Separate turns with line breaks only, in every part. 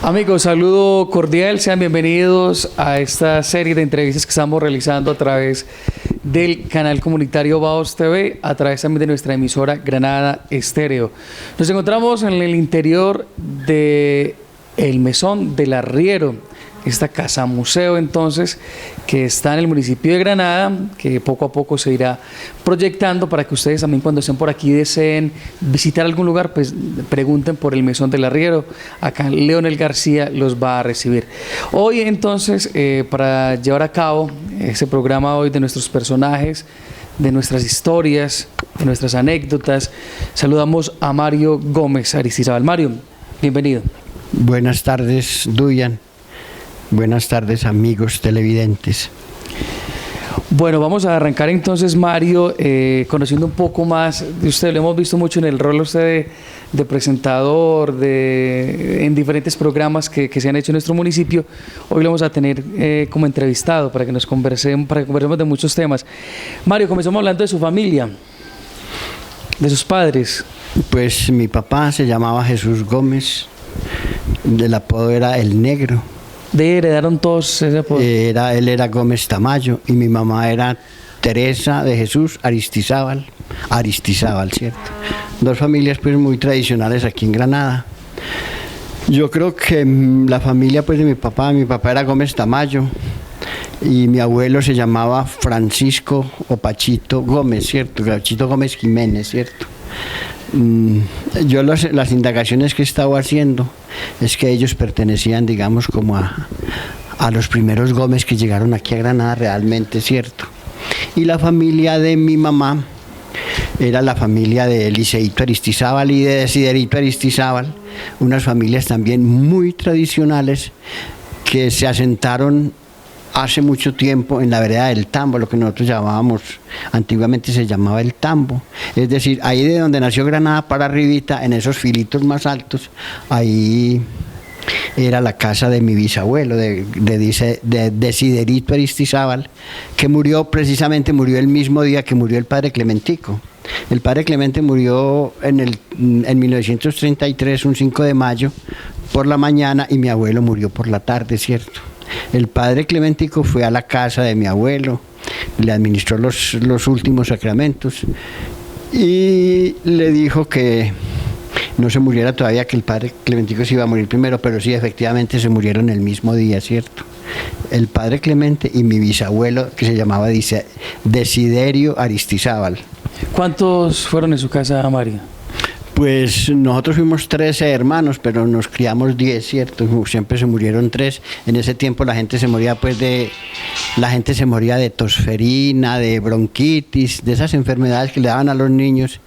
Amigos, saludo cordial, sean bienvenidos a esta serie de entrevistas que estamos realizando a través del canal comunitario Baos TV, a través también de nuestra emisora Granada Estéreo. Nos encontramos en el interior de el Mesón del Arriero, esta casa museo entonces que está en el municipio de Granada, que poco a poco se irá proyectando para que ustedes también cuando estén por aquí deseen visitar algún lugar, pues pregunten por el Mesón del Arriero. Acá Leonel García los va a recibir. Hoy entonces, para llevar a cabo ese programa hoy de nuestros personajes, de nuestras historias, de nuestras anécdotas, saludamos a Mario Gómez Aristizábal. Mario, bienvenido.
Buenas tardes, Duyan. Buenas tardes, amigos televidentes.
Bueno, vamos a arrancar entonces, Mario, conociendo un poco más de usted. Lo hemos visto mucho en el rol usted de presentador, en diferentes programas que se han hecho en nuestro municipio. Hoy lo vamos a tener como entrevistado para que conversemos de muchos temas. Mario, comenzamos hablando de su familia, de sus padres.
Pues mi papá se llamaba Jesús Gómez, el apodo era El Negro.
¿De heredaron todos ese apodo?
Él era Gómez Tamayo y mi mamá era Teresa de Jesús Aristizábal, ¿cierto? Dos familias pues muy tradicionales aquí en Granada. Yo creo que la familia pues de mi papá era Gómez Tamayo y mi abuelo se llamaba Francisco o Pachito Gómez, ¿cierto? Pachito Gómez Jiménez, ¿cierto? Yo las indagaciones que he estado haciendo es que ellos pertenecían, digamos, como a los primeros Gómez que llegaron aquí a Granada realmente, ¿cierto? Y la familia de mi mamá era la familia de Liceito Aristizábal y de Desiderito Aristizábal, unas familias también muy tradicionales que se asentaron hace mucho tiempo en la vereda del Tambo, lo que nosotros llamábamos, antiguamente se llamaba el Tambo, es decir, ahí de donde nació Granada para arribita, en esos filitos más altos, ahí era la casa de mi bisabuelo, de Desiderito Aristizábal, que murió el mismo día que murió el padre Clementico. El padre Clemente murió en 1933, un 5 de mayo, por la mañana, y mi abuelo murió por la tarde, ¿cierto? El padre Clementico fue a la casa de mi abuelo, le administró los últimos sacramentos y le dijo que no se muriera todavía, que el padre Clementico se iba a morir primero, pero sí, efectivamente se murieron el mismo día, ¿cierto? El padre Clemente y mi bisabuelo, que se llamaba Desiderio Aristizábal.
¿Cuántos fueron en su casa, Mario?
Pues nosotros fuimos 13 hermanos, pero nos criamos 10, ¿cierto? Siempre se murieron 3. En ese tiempo la gente se moría de tosferina, de bronquitis, de esas enfermedades que le daban a los niños.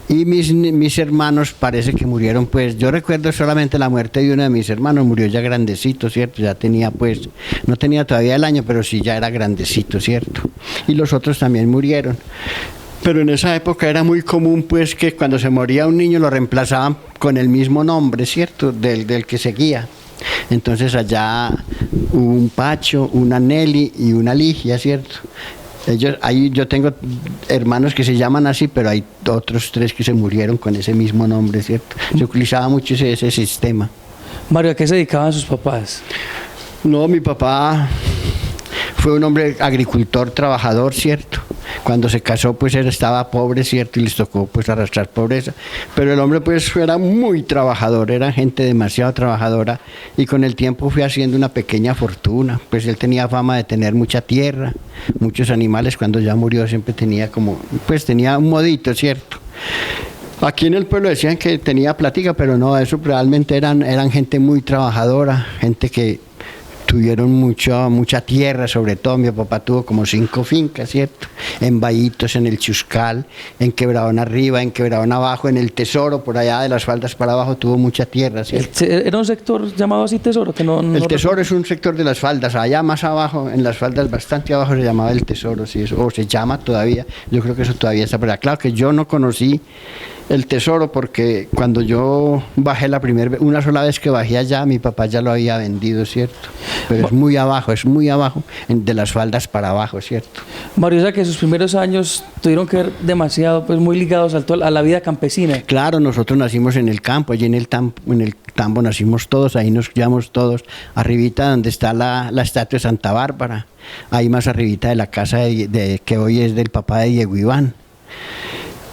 Y mis hermanos parece que murieron, pues yo recuerdo solamente la muerte de uno de mis hermanos, murió ya grandecito, ¿cierto? Ya tenía pues, no tenía todavía el año, pero sí ya era grandecito, ¿cierto? Y los otros también murieron. Pero en esa época era muy común pues que cuando se moría un niño lo reemplazaban con el mismo nombre, ¿cierto? Del que seguía. Entonces allá hubo un Pacho, una Nelly y una Ligia, ¿cierto? Ahí yo tengo hermanos que se llaman así, pero hay otros 3 que se murieron con ese mismo nombre, ¿cierto? Se utilizaba mucho ese sistema.
Mario, ¿a qué se dedicaban sus papás?
No, mi papá fue un hombre agricultor, trabajador, ¿cierto? Cuando se casó pues él estaba pobre, ¿cierto? Y les tocó pues arrastrar pobreza, pero el hombre pues era muy trabajador, era gente demasiado trabajadora y con el tiempo fue haciendo una pequeña fortuna, pues él tenía fama de tener mucha tierra, muchos animales. Cuando ya murió siempre tenía tenía un modito, ¿cierto? Aquí en el pueblo decían que tenía platica, pero no, eso realmente eran gente muy trabajadora, gente que tuvieron mucha tierra, sobre todo mi papá tuvo como 5 fincas, ¿cierto? En Bahitos, en el Chuscal, en Quebradón arriba, en Quebradón abajo, en el Tesoro, por allá de las faldas para abajo tuvo mucha tierra, ¿cierto?
¿Era un sector llamado así Tesoro?
El Tesoro es un sector de las faldas, allá más abajo, en las faldas bastante abajo se llamaba el Tesoro, ¿sí? O se llama todavía, yo creo que eso todavía está por allá. Claro que yo no conocí el tesoro, porque cuando yo bajé una sola vez que bajé allá, mi papá ya lo había vendido, ¿cierto? Pero es muy abajo, de las faldas para abajo, ¿cierto?
Mario, o sea que sus primeros años tuvieron que ver demasiado, pues muy ligados a la vida campesina.
Claro, nosotros nacimos en el campo, allí en el tambo nacimos todos, ahí nos criamos todos, arribita donde está la estatua de Santa Bárbara, ahí más arribita de la casa que hoy es del papá de Diego Iván.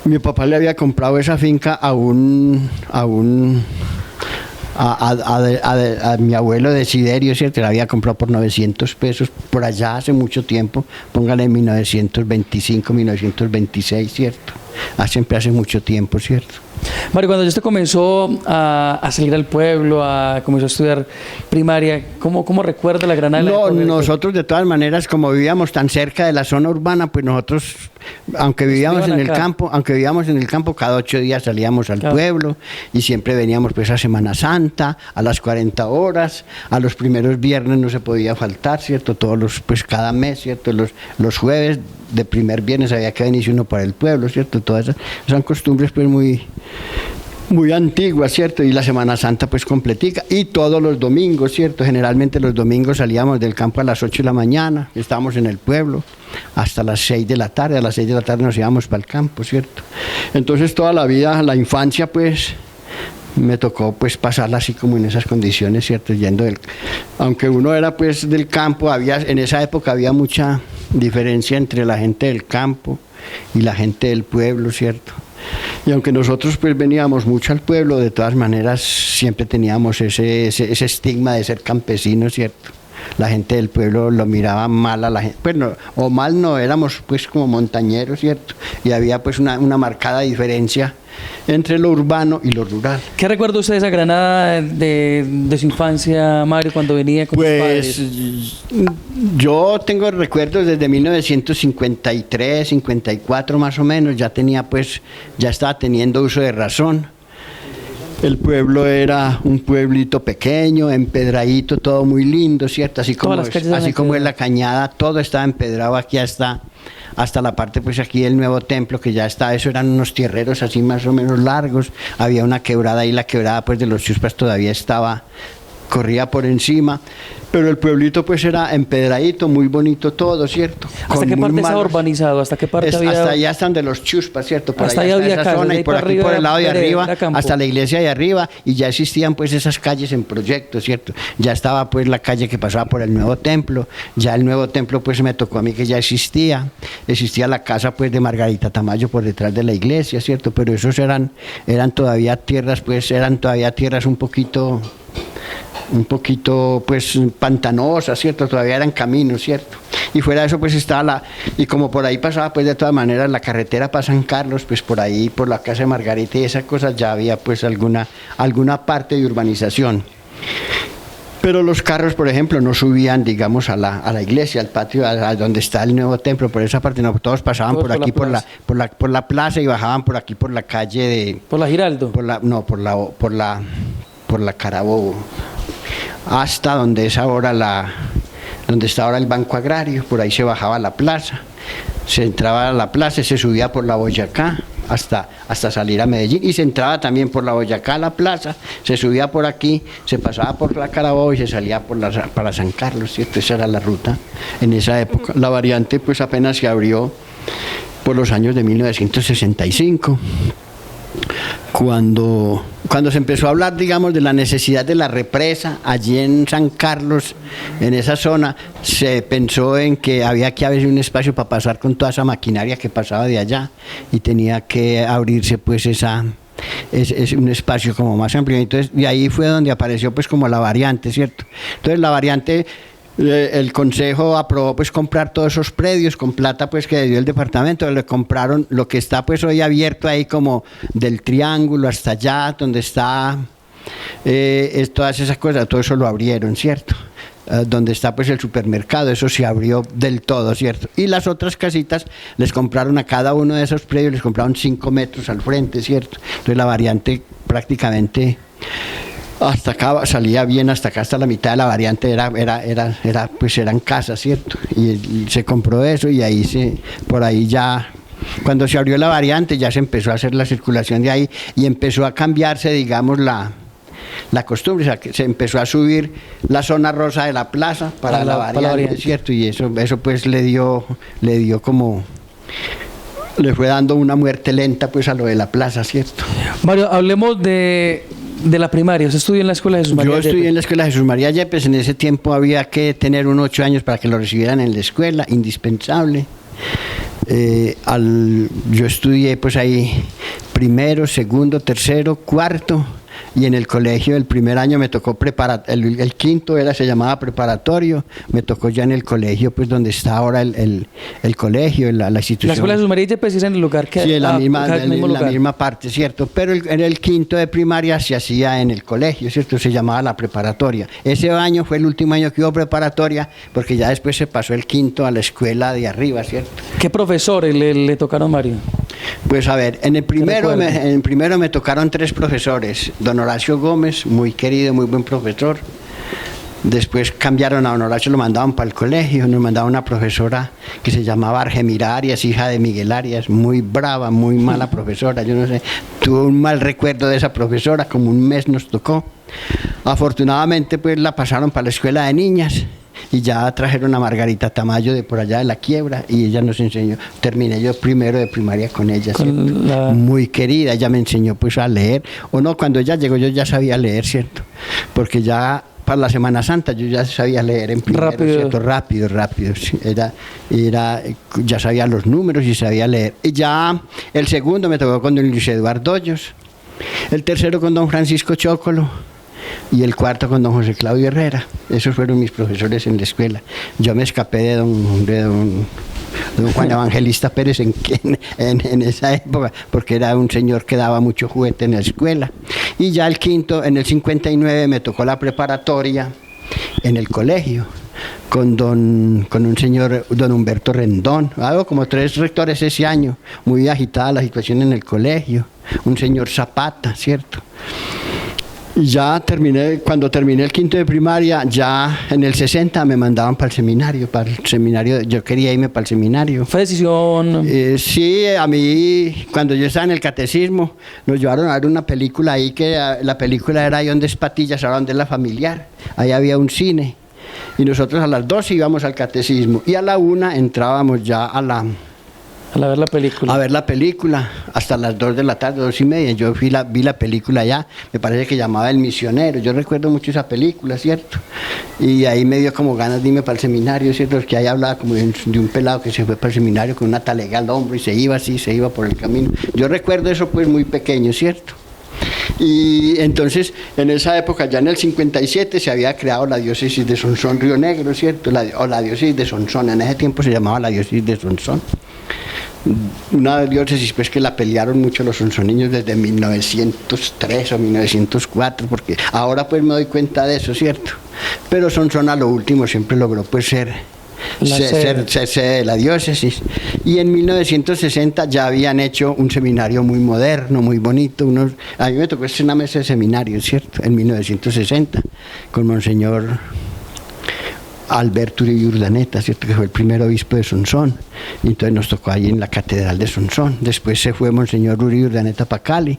Mi papá le había comprado esa finca a mi abuelo Desiderio, ¿cierto? Le había comprado por 900 pesos, por allá hace mucho tiempo, póngale en 1925, 1926, ¿cierto? Siempre hace mucho tiempo, ¿cierto?
Mario, cuando usted comenzó a salir al pueblo, comenzó a estudiar primaria, ¿cómo recuerda la Granada?
No, nosotros de todas maneras, como vivíamos tan cerca de la zona urbana, pues nosotros, aunque vivíamos en el campo, cada 8 días salíamos al pueblo y siempre veníamos pues a Semana Santa, a las 40 horas, a los primeros viernes no se podía faltar, ¿cierto? Pues cada mes, ¿cierto? Los jueves de primer viernes había que venirse uno para el pueblo, ¿cierto? Todas esas son costumbres pues muy antiguas, ¿cierto? Y la Semana Santa pues completica, y todos los domingos, ¿cierto? Generalmente los domingos salíamos del campo a las 8 de la mañana, estábamos en el pueblo hasta las 6 de la tarde, a las 6 de la tarde nos íbamos para el campo, ¿cierto? Entonces toda la vida, la infancia pues me tocó pues pasarla así como en esas condiciones, ¿cierto? Aunque uno era pues del campo, en esa época había mucha diferencia entre la gente del campo y la gente del pueblo, ¿cierto? Y aunque nosotros pues veníamos mucho al pueblo, de todas maneras siempre teníamos ese estigma de ser campesinos, ¿cierto? La gente del pueblo lo miraba mal a la gente, pues no, o mal no, éramos pues como montañeros, ¿cierto? Y había pues una marcada diferencia entre lo urbano y lo rural.
¿Qué recuerda usted de esa Granada de su infancia, Mario, cuando venía con sus padres?
Yo tengo recuerdos desde 1953, 54 más o menos, ya estaba teniendo uso de razón. El pueblo era un pueblito pequeño, empedradito, todo muy lindo, ¿cierto? Así como es la Cañada, todo estaba empedrado aquí hasta la parte pues aquí del nuevo templo, que ya está, eso eran unos tierreros así más o menos largos, había una quebrada y la quebrada pues de los Chuspas todavía corría por encima, pero el pueblito pues era empedradito, muy bonito todo, ¿cierto?
¿Hasta qué parte estaba urbanizado? ¿Hasta qué parte había?
Hasta allá están de los Chuspas, ¿cierto? Por
hasta
allá
había
esa
casas,
zona, y por aquí por el lado de arriba, hasta la iglesia de arriba, y ya existían pues esas calles en proyecto, ¿cierto? Ya estaba pues la calle que pasaba por el nuevo templo, ya el nuevo templo pues me tocó a mí que ya existía la casa pues de Margarita Tamayo por detrás de la iglesia, ¿cierto? Pero esos eran todavía tierras un poquito pues pantanosas, ¿cierto? Todavía eran caminos, ¿cierto? Y fuera de eso pues y como por ahí pasaba pues de todas maneras la carretera para San Carlos, pues por ahí, por la casa de Margarita y esas cosas ya había pues alguna parte de urbanización. Pero los carros, por ejemplo, no subían, digamos, a la iglesia, al patio, a donde está el nuevo templo, por esa parte, no, todos pasaban por aquí, por la plaza, y bajaban por aquí, por la calle de...
¿Por la Giraldo?
Por la Carabobo, hasta donde es ahora donde está ahora el Banco Agrario, por ahí se bajaba a la plaza, se entraba a la plaza y se subía por la Boyacá hasta salir a Medellín, y se entraba también por la Boyacá a la plaza, se subía por aquí, se pasaba por la Carabobo y se salía para San Carlos, ¿cierto? Esa era la ruta en esa época. La variante pues apenas se abrió por los años de 1965. Cuando se empezó a hablar, digamos, de la necesidad de la represa allí en San Carlos, en esa zona, se pensó en que había que haber un espacio para pasar con toda esa maquinaria que pasaba de allá, y tenía que abrirse pues es un espacio como más amplio. Entonces, y ahí fue donde apareció pues como la variante, ¿cierto? Entonces la variante, el consejo aprobó pues comprar todos esos predios con plata pues que dio el departamento, le compraron lo que está pues hoy abierto ahí como del Triángulo hasta allá donde está todas esas cosas, todo eso lo abrieron, ¿cierto? Donde está pues el supermercado, eso se abrió del todo, ¿cierto? Y las otras casitas les compraron a cada uno de esos predios, les compraron 5 metros al frente, ¿cierto? Entonces la variante prácticamente hasta acá salía bien, hasta acá, hasta la mitad de la variante pues eran casas, ¿cierto? Y se compró eso, y por ahí ya Cuando se abrió la variante ya se empezó a hacer la circulación de ahí y empezó a cambiarse, digamos, la costumbre, o sea, que se empezó a subir la zona rosa de la plaza para la variante, ¿cierto? Y eso pues le dio como, le fue dando una muerte lenta pues a lo de la plaza, ¿cierto?
Mario, hablemos de la primaria. ¿Usted estudió en la escuela de Jesús María Yepes?
Yo estudié en la escuela de Jesús María Yepes. En ese tiempo había que tener unos 8 años para que lo recibieran en la escuela, indispensable. Yo estudié pues ahí primero, segundo, tercero, cuarto, y en el colegio el primer año me tocó el quinto se llamaba preparatorio, me tocó ya en el colegio pues donde está ahora el colegio, la institución.
La escuela de Jesús María Yepes es en el lugar que...
Sí, en la misma parte, ¿cierto? Pero en el quinto de primaria se hacía en el colegio, ¿cierto? Se llamaba la preparatoria. Ese año fue el último año que hubo preparatoria, porque ya después se pasó el quinto a la escuela de arriba, ¿cierto?
¿Qué profesores le tocaron, Mario?
Pues a ver, en el primero me tocaron 3 profesores. Don Horacio Gómez, muy querido, muy buen profesor. Después cambiaron a Don Horacio, lo mandaban para el colegio, nos mandaba una profesora que se llamaba Argemira Arias, hija de Miguel Arias, muy brava, muy mala profesora, yo no sé, tuve un mal recuerdo de esa profesora, como un mes nos tocó. Afortunadamente pues la pasaron para la escuela de niñas y ya trajeron a Margarita Tamayo de por allá de la Quiebra y ella nos enseñó, terminé yo primero de primaria con ella, muy querida, ella me enseñó pues a leer, o no, cuando ella llegó yo ya sabía leer, ¿cierto? Porque ya para la Semana Santa yo ya sabía leer en primero, ¿cierto? Rápido, sí. Ya sabía los números y sabía leer. Y ya el segundo me tocó con don Luis Eduardo Hoyos, el tercero con don Francisco Chocolo y el cuarto con don José Claudio Herrera. Esos fueron mis profesores en la escuela. Yo me escapé de don Juan Evangelista Pérez en esa época, porque era un señor que daba mucho juguete en la escuela. Y ya el quinto, en el 59, me tocó la preparatoria en el colegio, con un señor, don Humberto Rendón. Hago como 3 rectores ese año, muy agitada la situación en el colegio. Un señor Zapata, ¿cierto? Y ya cuando terminé el quinto de primaria, ya en el 60 me mandaban para el seminario, yo quería irme para el seminario.
¿Fue decisión?
Sí, a mí, cuando yo estaba en el catecismo, nos llevaron a ver una película ahí, que la película era ahí donde es Patillas, ahora donde es la familiar, ahí había un cine, y nosotros a las 12 íbamos al catecismo, y a la 1 entrábamos ya a ver la película. A ver la película, hasta las 2 de la tarde, 2:30. Yo vi la película allá, me parece que llamaba El Misionero. Yo recuerdo mucho esa película, ¿cierto? Y ahí me dio como ganas de irme para el seminario, ¿cierto? Que ahí hablaba como de un pelado que se fue para el seminario con una talega al hombro y se iba por el camino. Yo recuerdo eso pues muy pequeño, ¿cierto? Y entonces, en esa época, ya en el 57, se había creado la diócesis de Sonsón Río Negro, ¿cierto? O la diócesis de Sonsón, en ese tiempo se llamaba la diócesis de Sonsón. Una diócesis pues que la pelearon mucho los sonsoniños desde 1903 o 1904, porque ahora pues me doy cuenta de eso, ¿cierto? Pero Sonsón a lo último siempre logró pues ser sede de la diócesis, y en 1960 ya habían hecho un seminario muy moderno, muy bonito. A mí me tocó hacer una mesa de seminario, ¿cierto? En 1960 con Monseñor Alberto Uribe Urdaneta, ¿cierto? Que fue el primer obispo de Sonsón, y entonces nos tocó allí en la catedral de Sonsón. Después se fue Monseñor Uribe Urdaneta para Cali,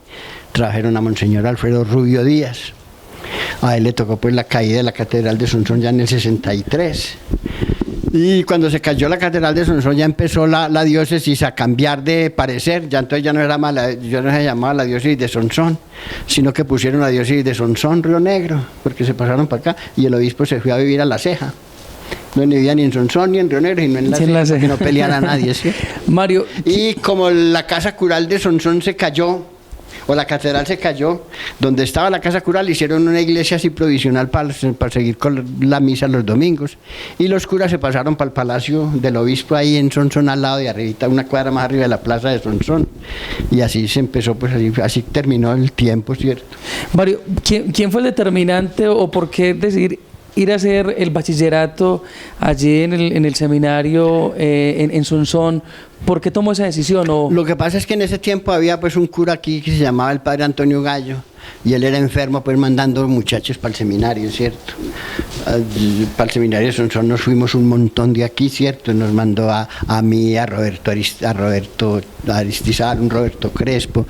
trajeron a Monseñor Alfredo Rubio Díaz, a él le tocó pues la caída de la catedral de Sonsón ya en el 63, y cuando se cayó la catedral de Sonsón ya empezó la diócesis a cambiar de parecer, ya entonces ya no se llamaba la diócesis de Sonsón, sino que pusieron la diócesis de Sonsón Río Negro, porque se pasaron para acá, y el obispo se fue a vivir a La Ceja. No vivía ni en Sonsón ni en Río Negro, sino en La Ceja, que no peleara a nadie, ¿sí?
Mario,
y como la casa cural de Sonsón se cayó, o la catedral se cayó, donde estaba la casa cural hicieron una iglesia así provisional para seguir con la misa los domingos, y los curas se pasaron para el palacio del obispo ahí en Sonsón, al lado de arriba, una cuadra más arriba de la plaza de Sonsón, y así se empezó, pues así terminó el tiempo, ¿cierto?
Mario, ¿quién fue el determinante o por qué decidir ir a hacer el bachillerato allí en el seminario en Sonsón? ¿Por qué tomó esa decisión?
Lo que pasa es que en ese tiempo había pues un cura aquí que se llamaba el padre Antonio Gallo, y él era enfermo, pues mandando muchachos para el seminario, ¿cierto? Para el seminario de Sonsón nos fuimos un montón de aquí, ¿cierto? Nos mandó a mí, a Roberto Aristizábal, un Roberto Crespo,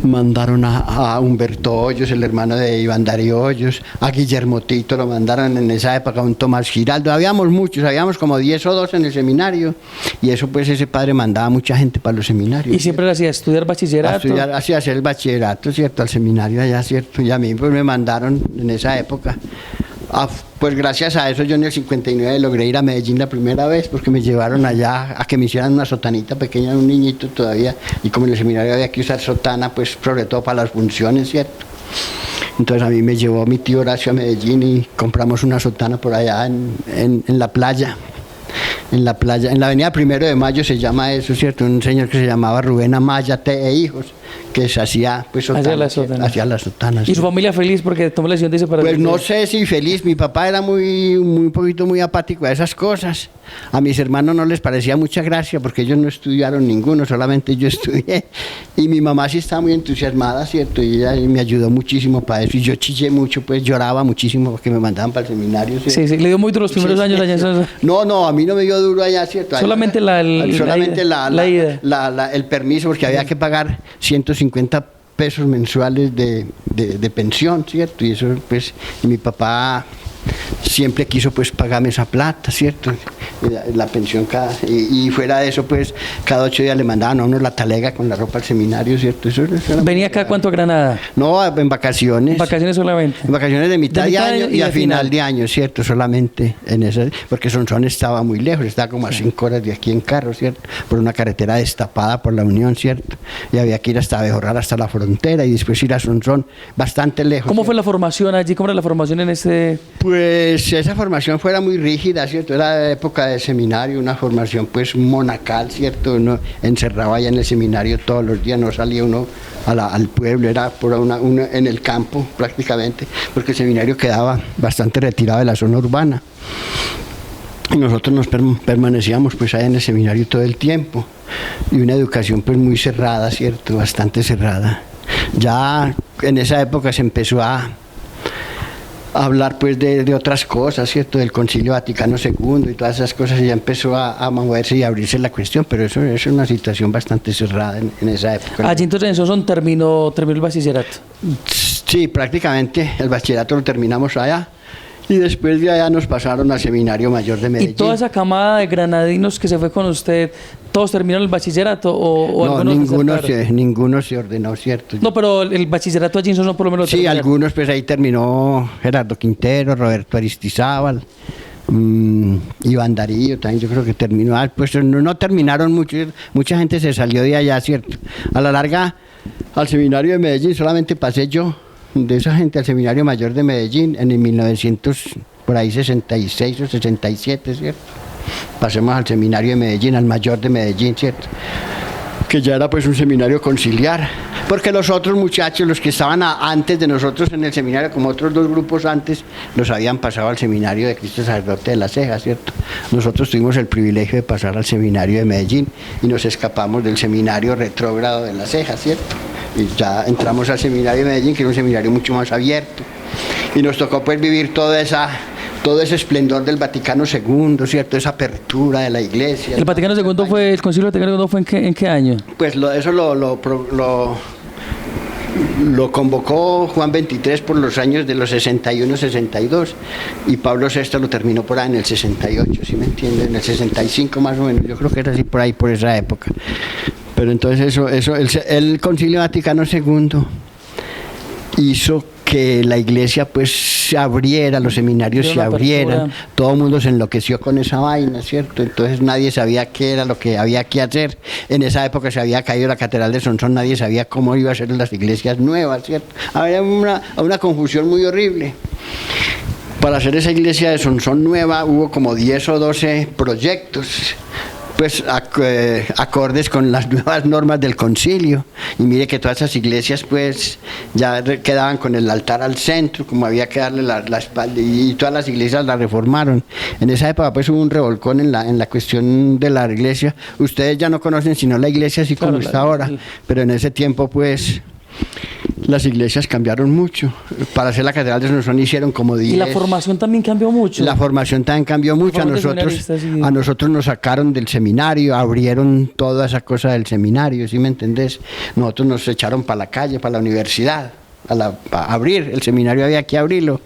mandaron a Humberto Hoyos, el hermano de Iván Darío Hoyos, a Guillermo Tito lo mandaron en esa época, a un Tomás Giraldo, habíamos muchos, habíamos como 10 o 12 en el seminario, y eso pues ese padre mandaba mucha gente para los seminarios.
¿Y siempre le hacía estudiar bachillerato?
Hacía hacer el bachillerato, ¿cierto? Al seminario allá, ¿cierto? Y a mí pues me mandaron en esa época. Pues gracias a eso yo en el 59 logré ir a Medellín la primera vez, porque me llevaron allá a que me hicieran una sotanita pequeña, un niñito todavía, y como en el seminario había que usar sotana, pues sobre todo para las funciones, ¿cierto? Entonces a mí me llevó mi tío Horacio a Medellín y compramos una sotana por allá en la playa. En la avenida 1 de Mayo se llama eso, ¿cierto? Un señor que se llamaba Rubén Amaya e hijos, que se hacía pues
hacía las sotanas. ¿Y su familia feliz porque tomó la decisión de irse para
Pues no sé si feliz, mi papá era muy apático a esas cosas. A mis hermanos no les parecía mucha gracia porque ellos no estudiaron ninguno, solamente yo estudié. Y mi mamá sí estaba muy entusiasmada, ¿cierto? Y ella me ayudó muchísimo para eso. Y yo chillé mucho, pues lloraba muchísimo porque me mandaban para el seminario, ¿cierto?
Sí, le dio muy duro los primeros años allá.
No, a mí no me dio duro allá, ¿cierto?
Solamente la ida.
El permiso, porque había que pagar 150 pesos mensuales de pensión, ¿cierto? Y eso, pues, mi papá siempre quiso, pues, pagarme esa plata, ¿cierto? La pensión y fuera de eso, pues, cada 8 días le mandaban a uno la talega con la ropa al seminario, ¿cierto? Eso
¿venía acá cuánto a Granada?
No, en vacaciones.
¿Vacaciones solamente?
En vacaciones de mitad de año y a final de año, ¿cierto? Solamente en esa, porque Sonsón estaba muy lejos, estaba como a 5 horas de aquí en carro, ¿cierto? Por una carretera destapada por la Unión, ¿cierto? Y había que ir hasta Abejorral, hasta la frontera, y después ir a Sonsón, bastante lejos.
¿Cómo
¿cierto?
fue la formación allí? ¿Cómo era la formación en ese...?
Pues esa formación fuera muy rígida, ¿cierto? Era época de seminario, una formación pues monacal, ¿cierto? Uno encerraba allá en el seminario todos los días, no salía uno al pueblo, era por en el campo prácticamente, porque el seminario quedaba bastante retirado de la zona urbana. Y nosotros nos permanecíamos pues allá en el seminario todo el tiempo, y una educación pues muy cerrada, ¿cierto? Bastante cerrada. Ya en esa época se empezó a hablar pues de otras cosas, ¿cierto? Del Concilio Vaticano II y todas esas cosas, y ya empezó a moverse y a abrirse la cuestión, pero eso es una situación bastante cerrada en esa época.
Allí entonces en Sonsón terminó el bachillerato.
Sí, prácticamente el bachillerato lo terminamos allá. Y después de allá nos pasaron al Seminario Mayor de Medellín.
¿Y toda esa camada de granadinos que se fue con usted, todos terminaron el bachillerato?
No, ninguno se ordenó, ¿cierto?
No, pero el bachillerato allí en Sonsón por lo menos...
Sí, algunos, pues ahí terminó Gerardo Quintero, Roberto Aristizábal, Iván Darío también, yo creo que terminó. Pues no terminaron muchos, mucha gente se salió de allá, ¿cierto? A la larga, al Seminario de Medellín solamente pasé yo, de esa gente, al Seminario Mayor de Medellín en el 1966 o 67, ¿cierto? Pasemos al Seminario de Medellín, al Mayor de Medellín, ¿cierto? Que ya era pues un seminario conciliar, porque los otros muchachos, los que estaban antes de nosotros en el seminario, como otros 2 grupos antes, los habían pasado al Seminario de Cristo Sacerdote de la Ceja, ¿cierto? Nosotros tuvimos el privilegio de pasar al Seminario de Medellín y nos escapamos del Seminario Retrógrado de la Ceja, ¿cierto? Y ya entramos al Seminario de Medellín, que era un seminario mucho más abierto, y nos tocó pues vivir todo ese esplendor del Vaticano II, ¿cierto? Esa apertura de la Iglesia.
¿El Vaticano II fue, el Concilio Vaticano II fue en qué año?
Pues eso lo convocó Juan XXIII por los años de los 61-62, y Pablo VI lo terminó por ahí en el 68, ¿sí me entienden? En el 65 más o menos, yo creo que era así por ahí, por esa época. Pero entonces el Concilio Vaticano II hizo que la iglesia pues se abriera, los seminarios se abrieran, todo el mundo se enloqueció con esa vaina, ¿cierto? Entonces nadie sabía qué era lo que había que hacer. En esa época se había caído la catedral de Sonsón, nadie sabía cómo iba a ser las iglesias nuevas, ¿cierto? Había una confusión muy horrible. Para hacer esa iglesia de Sonsón nueva hubo como 10 o 12 proyectos, pues acordes con las nuevas normas del concilio, y mire que todas esas iglesias pues ya quedaban con el altar al centro, como había que darle la espalda, y todas las iglesias la reformaron. En esa época pues hubo un revolcón en la cuestión de la iglesia. Ustedes ya no conocen sino la iglesia así como está ahora, pero en ese tiempo pues las iglesias cambiaron mucho. Para hacer la catedral de Sonsón hicieron como 10.
Y la formación también cambió mucho.
La formación también cambió mucho. A nosotros nos sacaron del seminario, abrieron toda esa cosa del seminario, ¿sí me entendés? Nosotros nos echaron para la calle, para la universidad. A abrir, el seminario había que abrirlo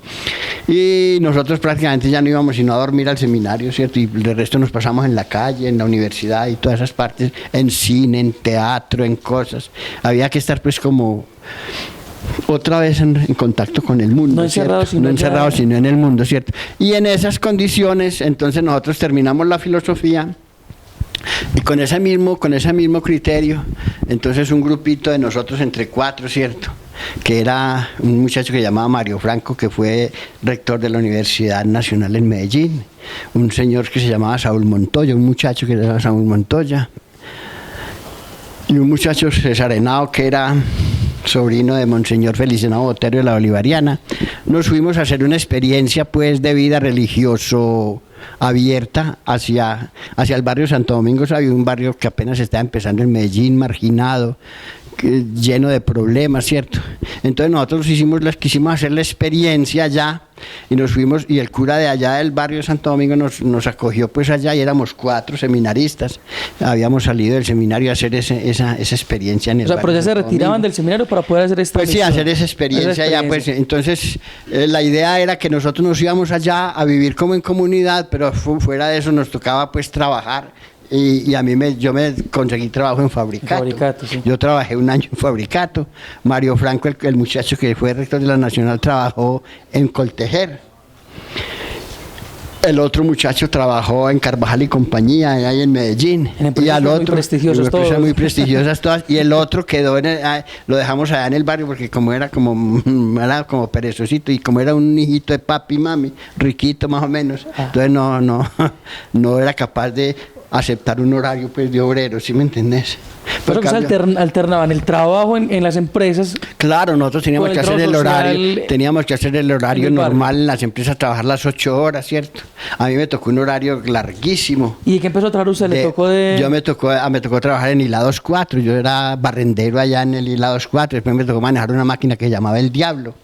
y nosotros prácticamente ya no íbamos sino a dormir al seminario, ¿cierto? Y el resto nos pasamos en la calle, en la universidad y todas esas partes, en cine, en teatro, en cosas. Había que estar pues como otra vez en contacto con el mundo,
no encerrado,
sino en el mundo, ¿cierto? Y en esas condiciones entonces nosotros terminamos la filosofía. Y con ese mismo criterio, entonces un grupito de nosotros entre 4, ¿cierto? Que era un muchacho que llamaba Mario Franco, que fue rector de la Universidad Nacional en Medellín, un señor que se llamaba Saúl Montoya, un muchacho que se llamaba Saúl Montoya, y un muchacho César Henao, que era sobrino de Monseñor Feliciano Botero de la Bolivariana. Nos fuimos a hacer una experiencia pues de vida religioso abierta hacia el barrio Santo Domingo. Había un barrio que apenas estaba empezando en Medellín, marginado, lleno de problemas, ¿cierto? Entonces nosotros quisimos hacer la experiencia allá y nos fuimos, y el cura de allá del barrio Santo Domingo nos acogió pues allá, y éramos 4 seminaristas. Habíamos salido del seminario a hacer esa experiencia en el barrio.
Pero ya se retiraban del seminario para poder hacer esta
Pues sí, hacer esa experiencia allá, pues. Entonces la idea era que nosotros nos íbamos allá a vivir como en comunidad, pero fuera de eso nos tocaba pues trabajar. Y a mí yo me conseguí trabajo en Fabricato. Sí. Yo trabajé 1 año en Fabricato. Mario Franco, el muchacho que fue rector de la Nacional, trabajó en Coltejer. El otro muchacho trabajó en Carvajal y Compañía, ahí en Medellín.
Y al otro,
muy prestigiosas todas. Y el otro quedó lo dejamos allá en el barrio, porque era como perezosito, y como era un hijito de papi y mami, riquito más o menos, entonces no era capaz de aceptar un horario pues de obrero, ¿sí me entendés?
Pero que alternaban el trabajo en las empresas.
Claro, nosotros teníamos que hacer el horario normal en las empresas, trabajar las 8 horas, ¿cierto? A mí me tocó un horario larguísimo.
¿Y qué empezó a trabajar usted?
Me tocó trabajar en Hilados 4, yo era barrendero allá en el Hilados 4, después me tocó manejar una máquina que se llamaba El Diablo.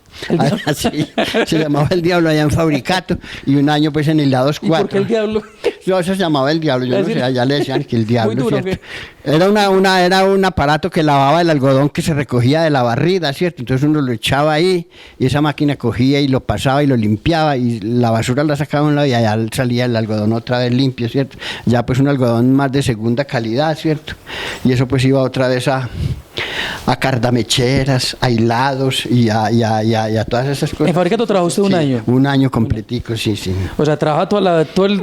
Sí, se llamaba El Diablo allá en Fabricato, y 1 año pues en Hilados 4.
¿Y por qué El Diablo?
No, eso se llamaba El Diablo, yo no sé, allá le decían que El Diablo, muy duro, ¿cierto? Era un aparato que lavaba el algodón que se recogía de la barrida, ¿cierto? Entonces uno lo echaba ahí, y esa máquina cogía y lo pasaba y lo limpiaba, y la basura la sacaba a un lado, y allá salía el algodón otra vez limpio, ¿cierto? Ya pues un algodón más de segunda calidad, ¿cierto? Y eso pues iba otra vez a cardamecheras, a hilados y a todas esas cosas.
¿En Fabricato trabajó usted 1 año?
1 año completico, sí.
O sea, trabajaba todas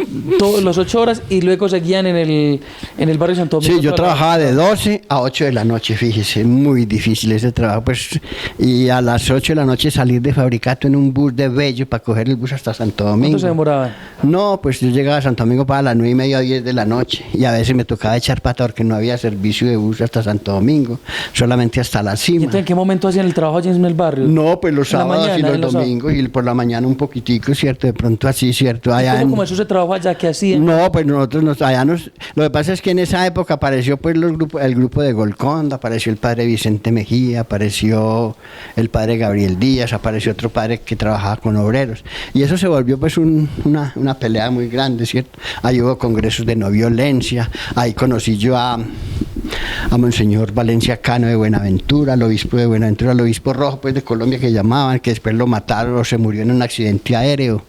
las 8 horas y luego seguían en el barrio Santo Domingo.
Sí, yo trabajaba de 12 a 8 de la noche, fíjese, muy difícil ese trabajo, pues, y a las 8 de la noche salir de Fabricato en un bus de Bello para coger el bus hasta Santo Domingo.
¿Cuánto se demoraba?
No, pues yo llegaba a Santo Domingo para las 9:30 o 10 de la noche, y a veces me tocaba echar pata porque no había servicio de bus hasta Santo Domingo, solamente hasta la cima.
¿Y entonces en qué momento hacían el trabajo allí en el barrio?
No, pues los sábados y los domingos, y por la mañana un poquitico, ¿cierto? De pronto así, ¿cierto?
¿Cómo comenzó ese trabajo allá? ¿Qué hacían?
No, pues nosotros lo que pasa es que en esa época apareció pues el grupo de Golconda, apareció el padre Vicente Mejía, apareció el padre Gabriel Díaz, apareció otro padre que trabajaba con obreros, y eso se volvió pues una pelea muy grande, ¿cierto? Ahí hubo congresos de no violencia, ahí conocí yo a Monseñor Valencia Cano de Buenaventura, al obispo de Buenaventura, al obispo rojo pues de Colombia que llamaban, que después lo mataron o se murió en un accidente aéreo.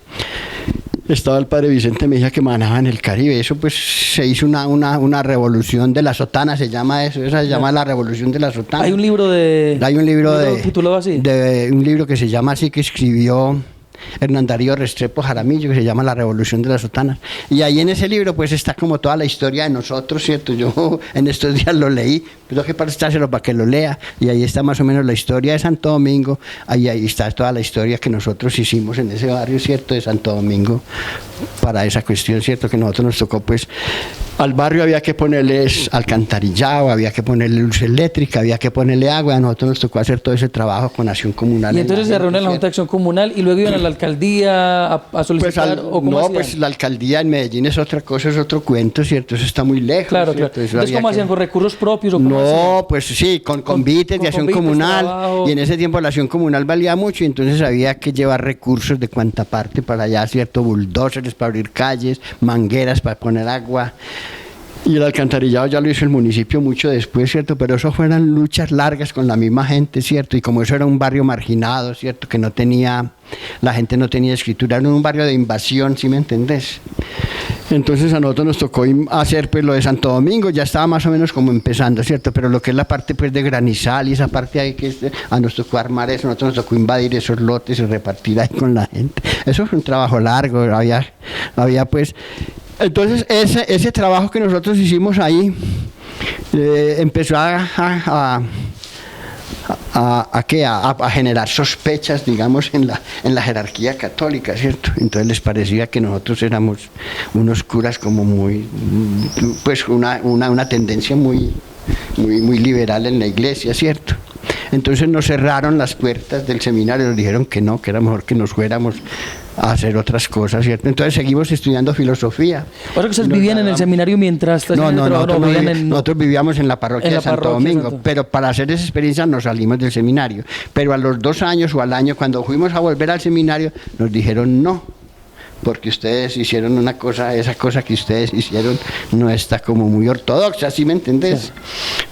Estaba el padre Vicente Mejía, que manejaba en el Caribe. Eso pues se hizo una revolución de la sotana, se llama eso, esa se llama la revolución de la sotana.
Hay un libro titulado así,
un libro que se llama así, que escribió Hernán Darío Restrepo Jaramillo, que se llama La Revolución de las Sotanas, y ahí en ese libro pues está como toda la historia de nosotros, ¿cierto? Yo en estos días lo leí, pero que prestárselo para que lo lea, y ahí está más o menos la historia de Santo Domingo, ahí está toda la historia que nosotros hicimos en ese barrio, ¿cierto? De Santo Domingo, para esa cuestión, ¿cierto? Que nosotros nos tocó pues, al barrio había que ponerles alcantarillado, había que ponerle luz eléctrica, había que ponerle agua, a nosotros nos tocó hacer todo ese trabajo con Acción Comunal.
Y entonces se reúnen en la Junta de Acción Comunal y luego iban a alcaldía a
Pues
solicitar? ¿O cómo
no,
hacían?
pues la alcaldía en Medellín es otra cosa, es otro cuento, ¿cierto? Eso está muy lejos.
Claro,
¿cierto?
claro.
Eso
Entonces,
había
¿cómo
que-
hacían? ¿Con recursos propios o cómo
No,
hacían?
pues sí, con
Con-
convites
con
de acción
convites,
comunal.
trabajo.
Y en ese tiempo la acción comunal valía mucho y entonces había que llevar recursos de cuanta parte para allá, ¿cierto? Bulldozers para abrir calles, mangueras para poner agua. Y el alcantarillado ya lo hizo el municipio mucho después, ¿cierto? Pero eso fueron luchas largas con la misma gente, ¿cierto? Y como eso era un barrio marginado, ¿cierto? Que no tenía, la gente no tenía escritura, era un barrio de invasión, ¿sí me entendés? Entonces a nosotros nos tocó hacer pues lo de Santo Domingo, ya estaba más o menos como empezando, ¿cierto? Pero lo que es la parte pues de Granizal y esa parte ahí que nos tocó armar eso, a nosotros nos tocó invadir esos lotes y repartir ahí con la gente. Eso fue un trabajo largo, había pues... Entonces, ese trabajo que nosotros hicimos ahí empezó a generar sospechas, digamos, en la jerarquía católica, ¿cierto? Entonces les parecía que nosotros éramos unos curas como muy, pues una tendencia muy liberal en la iglesia, ¿cierto? Entonces nos cerraron las puertas del seminario, nos dijeron que no, que era mejor que nos fuéramos a hacer otras cosas, ¿cierto? Entonces seguimos estudiando filosofía.
O sea que ustedes
Nos
vivían en el
graduamos.
seminario mientras
No,
hacían el trabajo,
nosotros vivíamos en la parroquia
en la
de Santo
parroquia de
Domingo,
Santo-
pero para hacer esa experiencia nos salimos del seminario. Pero a los 2 años o al año, cuando fuimos a volver al seminario, nos dijeron no, porque ustedes hicieron una cosa, esa cosa que ustedes hicieron no está como muy ortodoxa, ¿sí me entendés?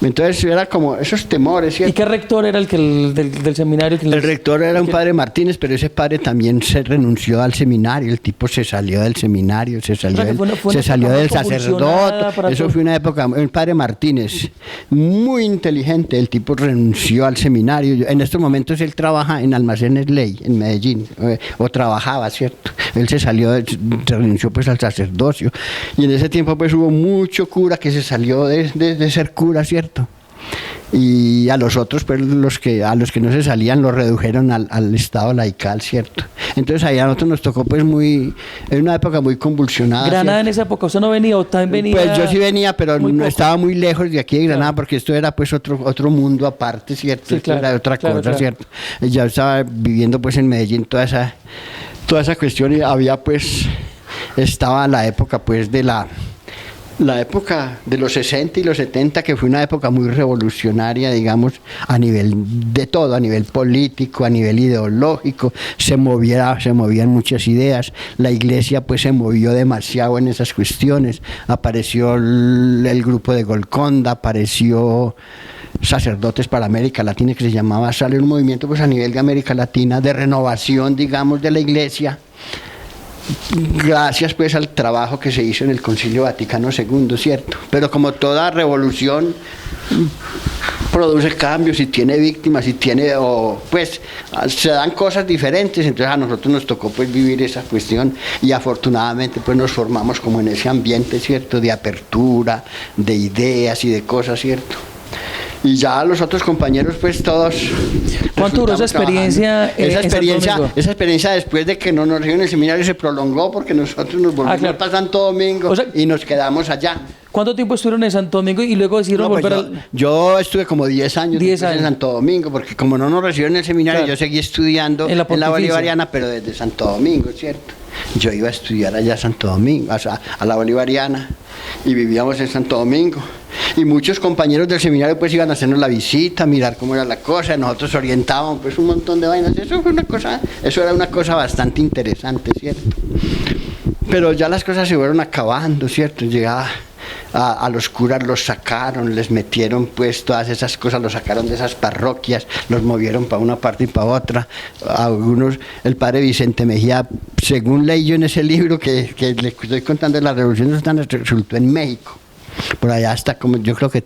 Entonces era como esos temores,
¿Y
¿cierto?
qué rector era el que del seminario?
El rector era un padre Martínez, pero ese padre también se renunció al seminario, el tipo se salió del seminario, se salió,
sea, que fue una
se salió
época
del
muy convulsionada
sacerdote,
para
eso
todo.
fue una época, el padre Martínez, muy inteligente, el tipo renunció al seminario, en estos momentos él trabaja en Almacenes Ley, en Medellín, o trabajaba, ¿cierto? Él se salió, renunció pues al sacerdocio, y en ese tiempo pues hubo mucho cura que se salió de ser cura, ¿cierto? Y a los otros, pues a los que no se salían, los redujeron al estado laical, ¿cierto? Entonces ahí a nosotros nos tocó pues en una época muy convulsionada.
Granada
¿cierto?
en esa época, ¿usted no venía o también venía?
Pues yo sí venía, pero
muy
no
poco?
estaba muy lejos de aquí de Granada,
Claro.
porque esto era pues otro mundo aparte, ¿cierto?
Sí,
Esto
claro,
era otra
claro,
cosa,
claro.
¿cierto? Y ya estaba viviendo pues en Medellín toda esa cuestión y había pues, estaba la época pues de la época de los 60 y los 70, que fue una época muy revolucionaria, digamos, a nivel de todo, a nivel político, a nivel ideológico, se movían muchas ideas, la iglesia pues se movió demasiado en esas cuestiones, apareció el grupo de Golconda, apareció Sacerdotes para América Latina, que se llamaba, sale un movimiento pues a nivel de América Latina, de renovación, digamos, de la iglesia, gracias pues al trabajo que se hizo en el Concilio Vaticano II, ¿cierto? Pero como toda revolución produce cambios y tiene víctimas y tiene, pues se dan cosas diferentes, entonces a nosotros nos tocó pues vivir esa cuestión y afortunadamente pues nos formamos como en ese ambiente, ¿cierto? De apertura, de ideas y de cosas, ¿cierto? Y ya los otros compañeros pues todos...
¿Cuánto duró esa
resultamos
experiencia
trabajando.
en Santo Domingo?
Esa experiencia después de que no nos recibieron en el seminario se prolongó porque nosotros nos volvimos
claro.
para Santo Domingo
O sea,
y nos quedamos allá.
¿Cuánto tiempo estuvieron en Santo Domingo y luego decidieron
No, pues
volver
yo estuve como 10 años
10
después
años.
en Santo Domingo, porque como no nos recibieron en el seminario,
Claro.
yo seguí estudiando
En
en
la
la
Pontificia.
Bolivariana, pero desde Santo Domingo, ¿cierto? Yo iba a estudiar allá a Santo Domingo, a la Bolivariana, y vivíamos en Santo Domingo. Y muchos compañeros del seminario pues iban a hacernos la visita, mirar cómo era la cosa, nosotros orientábamos pues un montón de vainas, eso era una cosa bastante interesante, ¿cierto? Pero ya las cosas se fueron acabando, ¿cierto? Llegaba a los curas, los sacaron, les metieron pues todas esas cosas, los sacaron de esas parroquias, los movieron para una parte y para otra. Algunos, el padre Vicente Mejía, según leí yo en ese libro que le estoy contando de la Revolución Sultana, resultó en México. Por allá está, como yo creo que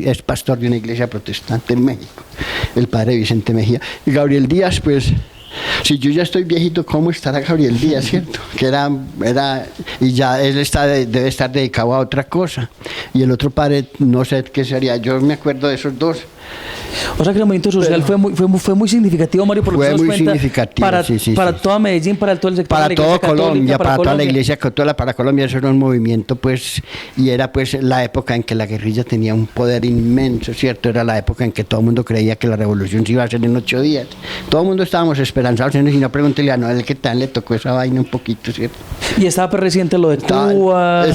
es pastor de una iglesia protestante en México, el padre Vicente Mejía. Y Gabriel Díaz, pues, si yo ya estoy viejito, ¿cómo estará Gabriel Díaz, cierto? Que y ya él debe estar dedicado a otra cosa. Y el otro padre, no sé qué sería, yo me acuerdo de esos dos.
O sea que el movimiento social fue muy significativo, Mario, por lo que
Fue
nos
muy
cuenta,
significativo,
para,
sí,
para
sí.
toda Medellín, para todo el sector de
Para
la
todo
Iglesia Católica,
Colombia, para toda la
Colombia.
Iglesia Católica, para Colombia, eso era un movimiento, pues, y era pues la época en que la guerrilla tenía un poder inmenso, ¿cierto? Era la época en que todo el mundo creía que la revolución se iba a hacer en 8 días. Todo el mundo estábamos esperanzados, y no pregúntele a Noel qué tal le tocó esa vaina un poquito, ¿cierto?
Y estaba pues reciente lo de Cuba.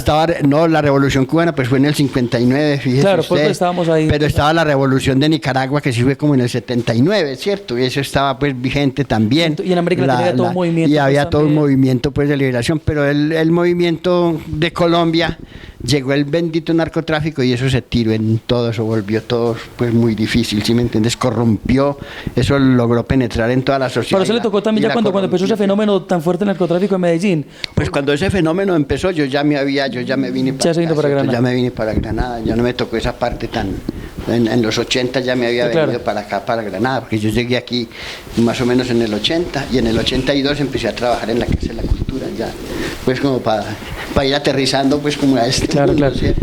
No, la revolución cubana pues fue en el 59, fíjese
Claro,
usted,
pues estábamos ahí.
pero estaba la revolución de Nicaragua que sí fue como en el 79, ¿cierto? Y eso estaba pues vigente también.
Y en América Latina había todo un movimiento.
Y había
pues,
todo un
también.
movimiento pues de liberación, pero el movimiento de Colombia llegó el bendito narcotráfico y eso se tiró en todo, eso volvió todo pues muy difícil, ¿sí me entiendes? Corrompió, eso logró penetrar en toda la sociedad.
Pero eso le tocó también ya cuando empezó ese fenómeno tan fuerte del narcotráfico en Medellín.
Pues cuando ese fenómeno empezó, yo ya me vine
Ya se vino para Granada.
Ya me vine para Granada, ya no me tocó esa parte tan... En los 80 ya me había
Sí, claro.
venido para acá, para Granada, porque yo llegué aquí más o menos en el 80 y en el 82 empecé a trabajar en la Casa de la Cultura, ya, pues como para ir aterrizando pues como a este
Claro,
mundo,
claro.
¿cierto?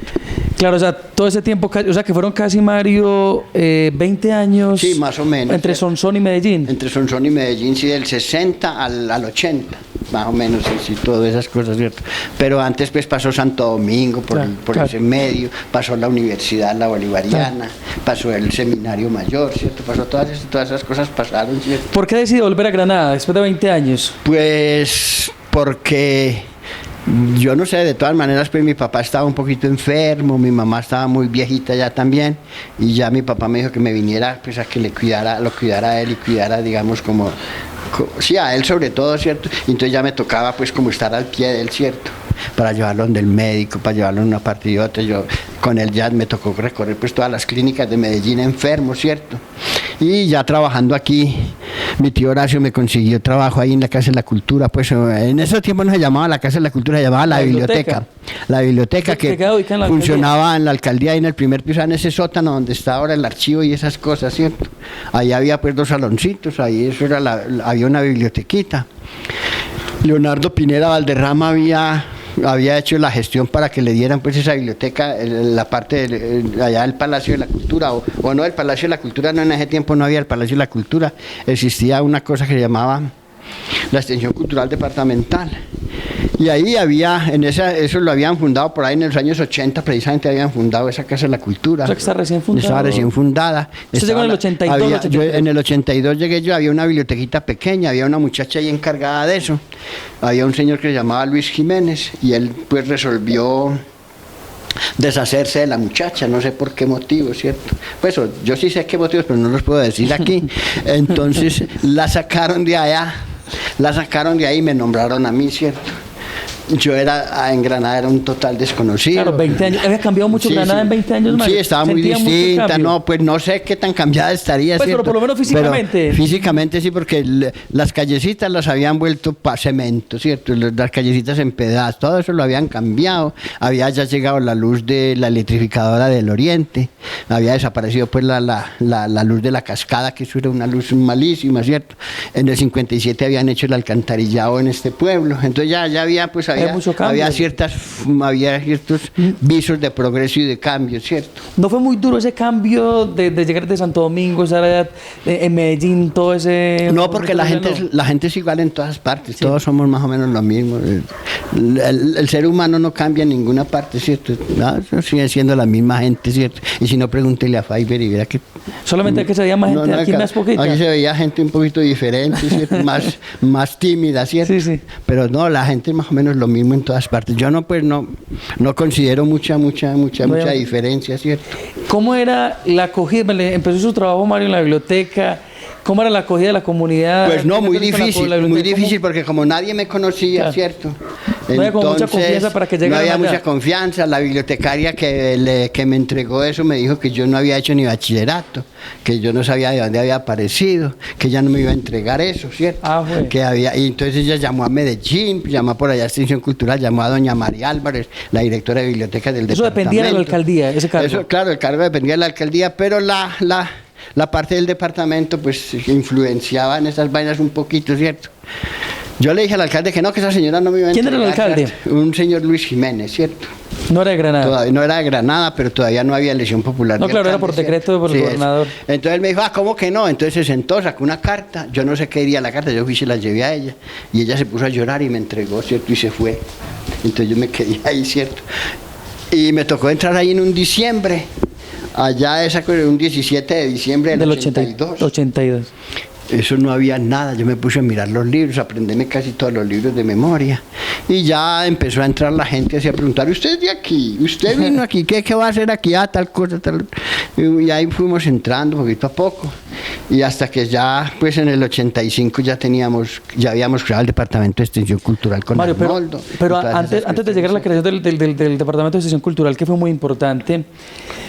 Claro, o sea, todo ese tiempo, o sea, que fueron casi, Mario, 20 años.
Sí, más o menos.
Entre Sonsón y Medellín.
Entre Sonsón y Medellín, sí, del 60 al 80, más o menos, sí, todas esas cosas, ¿cierto? Pero antes pues pasó Santo Domingo por,
Claro,
por
claro.
ese medio, pasó la Universidad, la Bolivariana, pasó el Seminario Mayor, ¿cierto? Pasó todas esas cosas pasaron, ¿cierto?
¿Por qué decidió volver a Granada después de 20 años?
Pues porque... Yo no sé, de todas maneras, pues mi papá estaba un poquito enfermo, mi mamá estaba muy viejita ya también, y ya mi papá me dijo que me viniera pues a que lo cuidara a él y cuidara, digamos, sí, a él sobre todo, ¿cierto? Y entonces ya me tocaba pues como estar al pie de él, ¿cierto? Para llevarlo donde el médico, para llevarlo en una parte y otra. Yo con él ya me tocó recorrer pues todas las clínicas de Medellín enfermo, ¿cierto? Y ya trabajando aquí, mi tío Horacio me consiguió trabajo ahí en la Casa de la Cultura, pues en ese tiempo no se llamaba la Casa de la Cultura, se llamaba la biblioteca. La biblioteca
Que
que
queda ubicada en la
funcionaba en la alcaldía y en el primer piso, en ese sótano donde está ahora el archivo y esas cosas, ¿cierto? Ahí había pues 2 saloncitos, ahí eso era había una bibliotequita. Leonardo Pineda Valderrama había hecho la gestión para que le dieran pues esa biblioteca, la parte allá del Palacio de la Cultura, o no, el Palacio de la Cultura, no, en ese tiempo no había el Palacio de la Cultura, existía una cosa que se llamaba la Extensión Cultural Departamental. Y ahí eso lo habían fundado por ahí en los años 80, precisamente habían fundado esa Casa de la Cultura.
O sea, que está recién fundada.
Estaba recién fundada.
¿Usted llegó en el 82, 83?
En el 82 llegué yo, había una bibliotequita pequeña, había una muchacha ahí encargada de eso. Había un señor que se llamaba Luis Jiménez y él pues resolvió deshacerse de la muchacha, no sé por qué motivo, ¿cierto? Pues yo sí sé qué motivos, pero no los puedo decir aquí. Entonces la sacaron de ahí y me nombraron a mí, ¿cierto? Yo en Granada era un total desconocido.
Claro, 20 años. ¿Había cambiado mucho
Sí,
Granada
sí.
en 20 años, Mario?
Sí, estaba muy
¿Sentía mucho
distinta,
cambio?
no, pues no sé qué tan cambiada estaría,
Pues, pero
¿cierto?
por lo menos físicamente.
Pero físicamente sí, porque las callecitas las habían vuelto para cemento, ¿cierto? Las callecitas en pedazos, todo eso lo habían cambiado. Había ya llegado la luz de la electrificadora del Oriente, había desaparecido pues la luz de la cascada, que eso era una luz malísima, ¿cierto? En el 57 habían hecho el alcantarillado en este pueblo, entonces ya había pues
mucho cambio.
había ciertos visos de progreso y de cambio, ¿cierto?
¿No fue muy duro ese cambio de llegar de Santo Domingo, estar allá en Medellín, todo ese...
No, porque la gente es igual en todas partes, todos somos más o menos lo mismo. El ser humano no cambia en ninguna parte, ¿cierto? No, eso sigue siendo la misma gente, ¿cierto? Y si no, pregúntele a Fiverr y verá que...
Solamente que se veía más gente, aquí más poquita.
Aquí se veía gente un poquito diferente, ¿cierto? más tímida, ¿cierto?
Sí, sí.
Pero no, la gente es más o menos lo mismo en todas partes. Yo no considero mucha diferencia, ¿cierto?
¿Cómo era la acogida? Empezó su trabajo, Mario, en la biblioteca. ¿Cómo era la acogida de la comunidad?
Pues no, muy
¿Qué tal con
difícil,
la
muy
biblioteca?
difícil, porque como nadie me conocía,
Claro.
¿cierto?
No había como mucha confianza para que
no
llegaran
había
allá.
mucha confianza. La bibliotecaria que me entregó eso me dijo que yo no había hecho ni bachillerato, que yo no sabía de dónde había aparecido, que ella no me iba a entregar eso, ¿cierto?
Fue.
Y entonces ella llamó a Medellín, llamó por allá a Extensión Cultural, llamó a doña María Álvarez, la directora de biblioteca del
Eso
departamento.
dependía de la alcaldía, ese cargo.
Eso, claro, el cargo dependía de la alcaldía, pero la parte del departamento pues influenciaba en esas vainas un poquito, ¿cierto? Yo le dije al alcalde que no, que esa señora no me iba a
¿Quién era el
entregar,
alcalde?
¿cierto? Un señor Luis Jiménez, ¿cierto?
No era de Granada.
Todavía no era de Granada, pero todavía no había elección popular.
No,
de
claro, era
alcalde,
por decreto
¿cierto?
del
Sí,
gobernador.
eso. Entonces él me dijo, ¿cómo que no? Entonces se sentó, sacó una carta, yo no sé qué diría la carta, yo fui y se la llevé a ella, y ella se puso a llorar y me entregó, ¿cierto? Y se fue. Entonces yo me quedé ahí, ¿cierto? Y me tocó entrar ahí en un diciembre, allá un 17 de diciembre del 82.
82.
Eso no había nada, yo me puse a mirar los libros, a aprenderme casi todos los libros de memoria. Y ya empezó a entrar la gente así a preguntar, ¿usted es de aquí? ¿Usted vino aquí? ¿Qué va a hacer aquí? Tal cosa, tal. Y ahí fuimos entrando poquito a poco. Y hasta que ya, pues en el 85 ya habíamos creado el Departamento de Extensión Cultural con
Mario,
Arnoldo.
pero antes de llegar a la creación del Departamento de Extensión Cultural, que fue muy importante,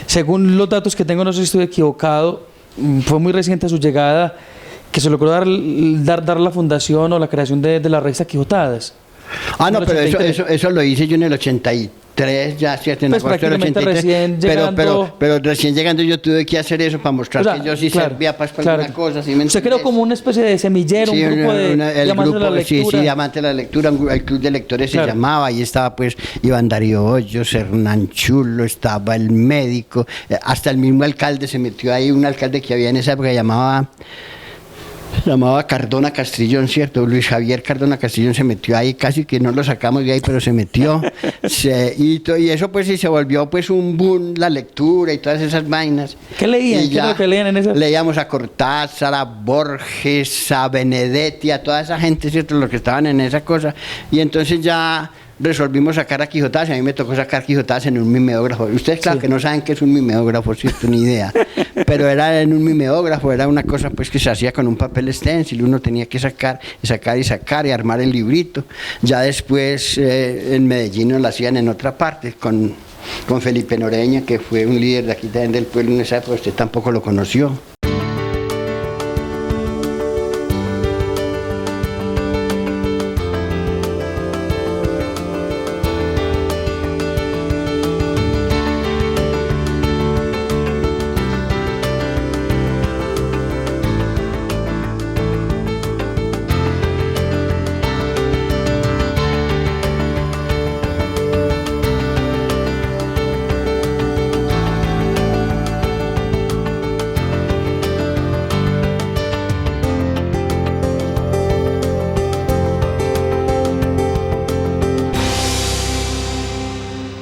según los datos que tengo, no sé si estoy equivocado, fue muy reciente su llegada, que se logró dar la fundación o la creación de la revista Quijotadas.
No, pero eso lo hice yo en el 83, ya, ¿cierto? En
Pues
agosto del
prácticamente
83,
recién llegando.
pero recién llegando yo tuve que hacer eso para mostrar que yo sí servía para alguna cosa. ¿Sí me
Usted creó
entendés?
como una especie de semillero,
Sí,
un grupo de Diamantes de la Lectura.
Sí, Diamantes de la Lectura, el club de lectores
Claro.
se llamaba, ahí estaba pues Iván Darío Hoyos, Hernán Chulo, estaba el médico, hasta el mismo alcalde se metió ahí, un alcalde que había en esa época llamaba Cardona Castrillón, ¿cierto? Luis Javier Cardona Castrillón se metió ahí, casi que no lo sacamos de ahí, pero se metió. Y eso pues sí se volvió pues un boom, la lectura y todas esas vainas.
¿Qué leían? ¿Qué es lo que leían en esa?
Leíamos a Cortázar, a Borges, a Benedetti, a toda esa gente, ¿cierto? Los que estaban en esa cosa. Y entonces ya resolvimos sacar a Quijotadas, y a mí me tocó sacar Quijotadas en un mimeógrafo. Ustedes claro que no saben qué es un mimeógrafo, ¿cierto? Ni idea. Pero era en un mimeógrafo, era una cosa pues que se hacía con un papel stencil, uno tenía que sacar y armar el librito. Ya después en Medellín lo hacían en otra parte, con Felipe Noreña, que fue un líder de aquí también del pueblo en esa época, usted tampoco lo conoció.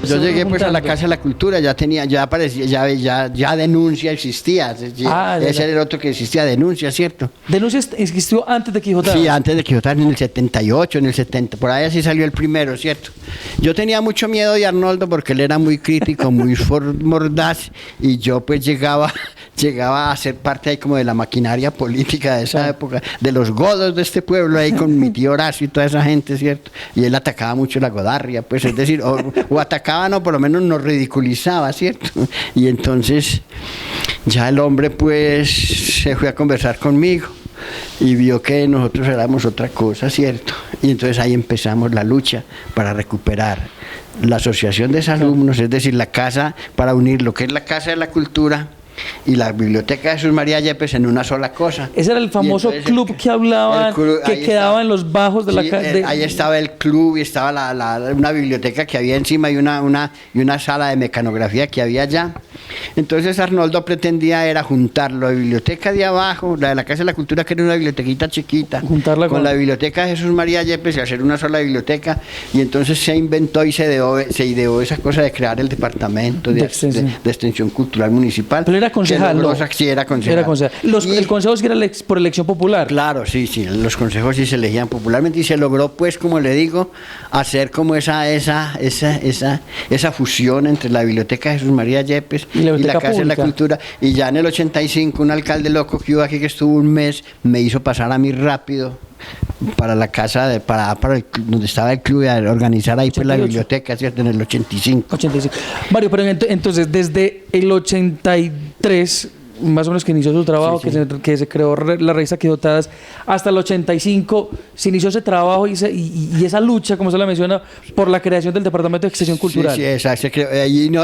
Yo llegué pues a la Casa de la Cultura, ya aparecía, ya Denuncia existía, ese era el otro que existía, Denuncia, ¿cierto?
¿Denuncia existió antes de Quijotadas?
Sí, antes de Quijotadas, en el 78, en el 70, por ahí así salió el primero, ¿cierto? Yo tenía mucho miedo de Arnoldo porque él era muy crítico, muy mordaz, y yo pues llegaba a ser parte ahí como de la maquinaria política de esa época, de los godos de este pueblo ahí con mi tío Horacio y toda esa gente, ¿cierto? Y él atacaba mucho la godarria, pues es decir, o atacaba, no, por lo menos nos ridiculizaba, ¿cierto? Y entonces ya el hombre pues se fue a conversar conmigo y vio que nosotros éramos otra cosa, ¿cierto? Y entonces ahí empezamos la lucha para recuperar la asociación de exalumnos, es decir, la casa, para unir lo que es la Casa de la Cultura y la Biblioteca de Jesús María Yepes en una sola cosa.
Ese era el famoso club que hablaban, que quedaba en los bajos de la calle.
Ahí estaba el club y estaba una biblioteca que había encima y una sala de mecanografía que había allá. Entonces Arnoldo pretendía era juntar la biblioteca de abajo, la de la Casa de la Cultura, que era una bibliotequita chiquita,
juntarla
con la Biblioteca de Jesús María Yepes y hacer una sola biblioteca. Y entonces se inventó y se ideó esa cosa de crear el Departamento de Extensión Cultural Municipal.
Pero era concejal, ¿no?
Sí, era concejal.
El consejo sí era por elección popular.
Claro, sí, los consejos sí se elegían popularmente y se logró, pues, como le digo, hacer como esa fusión entre la Biblioteca de Jesús María Yepes y la Casa de la Cultura. Y ya en el 85 un alcalde loco que hubo aquí, que estuvo un mes, me hizo pasar a mí rápido para la casa, para donde estaba el club, a organizar ahí pues la biblioteca, ¿cierto? En el 85.
Mario, pero entonces desde el 83 más o menos que inició su trabajo,
Sí, sí.
que se creó la revista Quijotadas, hasta el 85 se inició ese trabajo y esa lucha, como se la menciona, por la creación del Departamento de Extensión Cultural.
Sí, sí, exacto.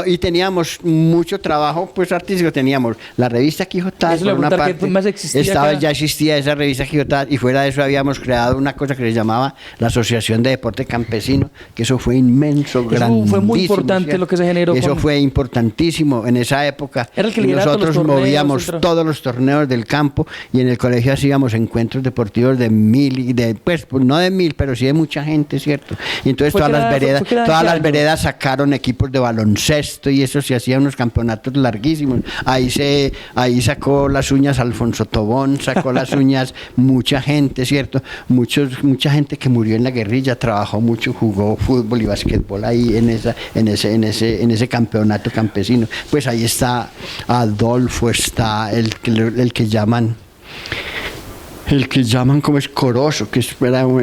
Y teníamos mucho trabajo pues artístico. Teníamos la revista Quijotadas,
Eso le
por una
voy a preguntar,
parte.
¿qué más existía acá?
Ya existía esa revista Quijotadas, y fuera de eso habíamos creado una cosa que se llamaba la Asociación de Deporte Campesino, que eso fue inmenso,
Eso
grandísimo.
fue muy importante,
¿cierto?
lo que se generó
Eso
con-
fue importantísimo en esa época.
Era el que
Y
lideraba todos los
nosotros
torneos,
movíamos todos los torneos del campo, y en el colegio hacíamos encuentros deportivos de 1000 y pues no de 1000, pero sí de mucha gente, ¿cierto? Y entonces
Fue
todas las
creada-
veredas,
fue creada
todas
¿en qué
las
año?
veredas sacaron equipos de baloncesto, y eso se hacía unos campeonatos larguísimos. Ahí sacó las uñas Alfonso Tobón, sacó las uñas mucha gente, ¿cierto? Mucha gente que murió en la guerrilla, trabajó mucho, jugó fútbol y básquetbol ahí en ese campeonato campesino. Pues ahí está Adolfo, está el que llaman como es Corozo,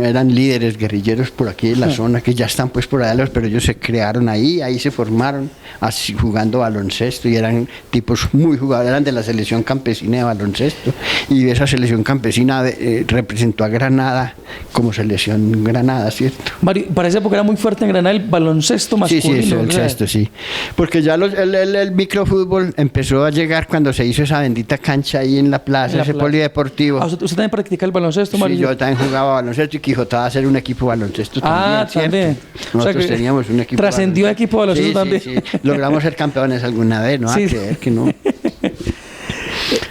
eran líderes guerrilleros por aquí de la zona, que ya están pues por allá, pero ellos se crearon ahí se formaron así, jugando baloncesto, y eran tipos muy jugadores, eran de la selección campesina de baloncesto, y esa selección campesina representó a Granada como selección Granada, ¿cierto?
Mario, para esa época era muy fuerte en Granada el baloncesto
Sí,
masculino.
sí, el
o sea,
baloncesto, sí. Porque ya el microfútbol empezó a llegar cuando se hizo esa bendita cancha ahí en la plaza,
En la
ese
plaza.
polideportivo.
Ah, ¿usted también practica el baloncesto, Mario?
Sí, yo también jugaba baloncesto, y Quijotada hacer un equipo de baloncesto
Ah,
también,
también.
¿cierto?
O sea
Nosotros
que
teníamos un equipo
trascendió equipo de baloncesto
Sí,
también.
Sí, sí. Logramos ser campeones alguna vez, ¿no?
Sí.
A creer que no.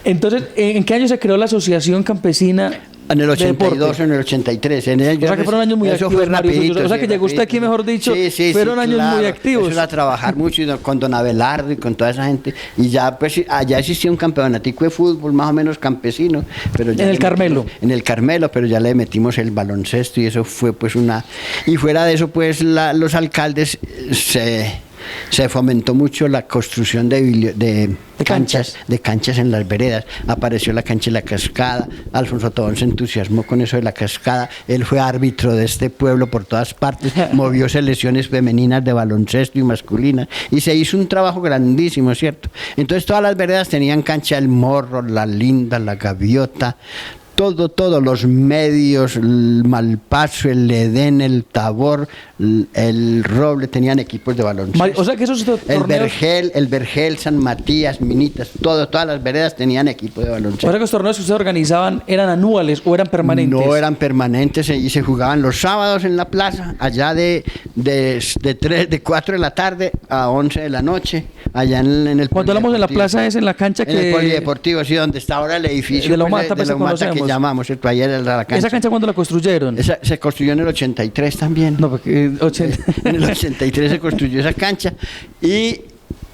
Entonces, ¿en qué año se creó la Asociación Campesina
En el
de
82
Deporte?
o en el 83. O
sea que fueron años muy
eso
activos,
fue
Mario.
rapidito.
O sea que
sí,
llegó usted aquí,
rapidito.
mejor dicho,
Sí, sí,
fueron
sí,
años
claro.
muy activos.
Eso era trabajar mucho, con don Abelardo y con toda esa gente. Y ya, pues, allá existía un campeonatico de fútbol más o menos campesino. Pero ya
En el
le
Carmelo.
En el Carmelo, pero ya le metimos el baloncesto, y eso fue pues una... Y fuera de eso, pues, los alcaldes se fomentó mucho la construcción de canchas en las veredas. Apareció la cancha de la Cascada. Alfonso Tobón se entusiasmó con eso de la Cascada. Él fue árbitro de este pueblo por todas partes, movió selecciones femeninas de baloncesto y masculinas, y se hizo un trabajo grandísimo, ¿cierto? Entonces todas las veredas tenían cancha, el Morro, la Linda, la Gaviota, todos los medios, el Malpaso, el Edén, el Tabor, el Roble, tenían equipos de baloncesto.
Mario, o sea que esos torneos...
El Vergel, San Matías, Minitas, todas las veredas tenían equipo de baloncesto.
O sea que los torneos que ustedes organizaban eran anuales o eran permanentes.
No eran permanentes, y se jugaban los sábados en la plaza, allá de 4 de la tarde a 11 de la noche, allá en el
Cuando hablamos de la
polideportivo.
plaza es en la cancha
En el
que...
polideportivo, sí, donde está ahora el edificio
De la
pues,
Humata, pues,
de la
que
Humata, que
conocemos.
llamamos, ¿cierto? Ayer era la cancha.
¿Esa cancha cuándo la construyeron?
Se construyó en el 83 también.
No, porque 80...
En el 83 se construyó esa cancha, y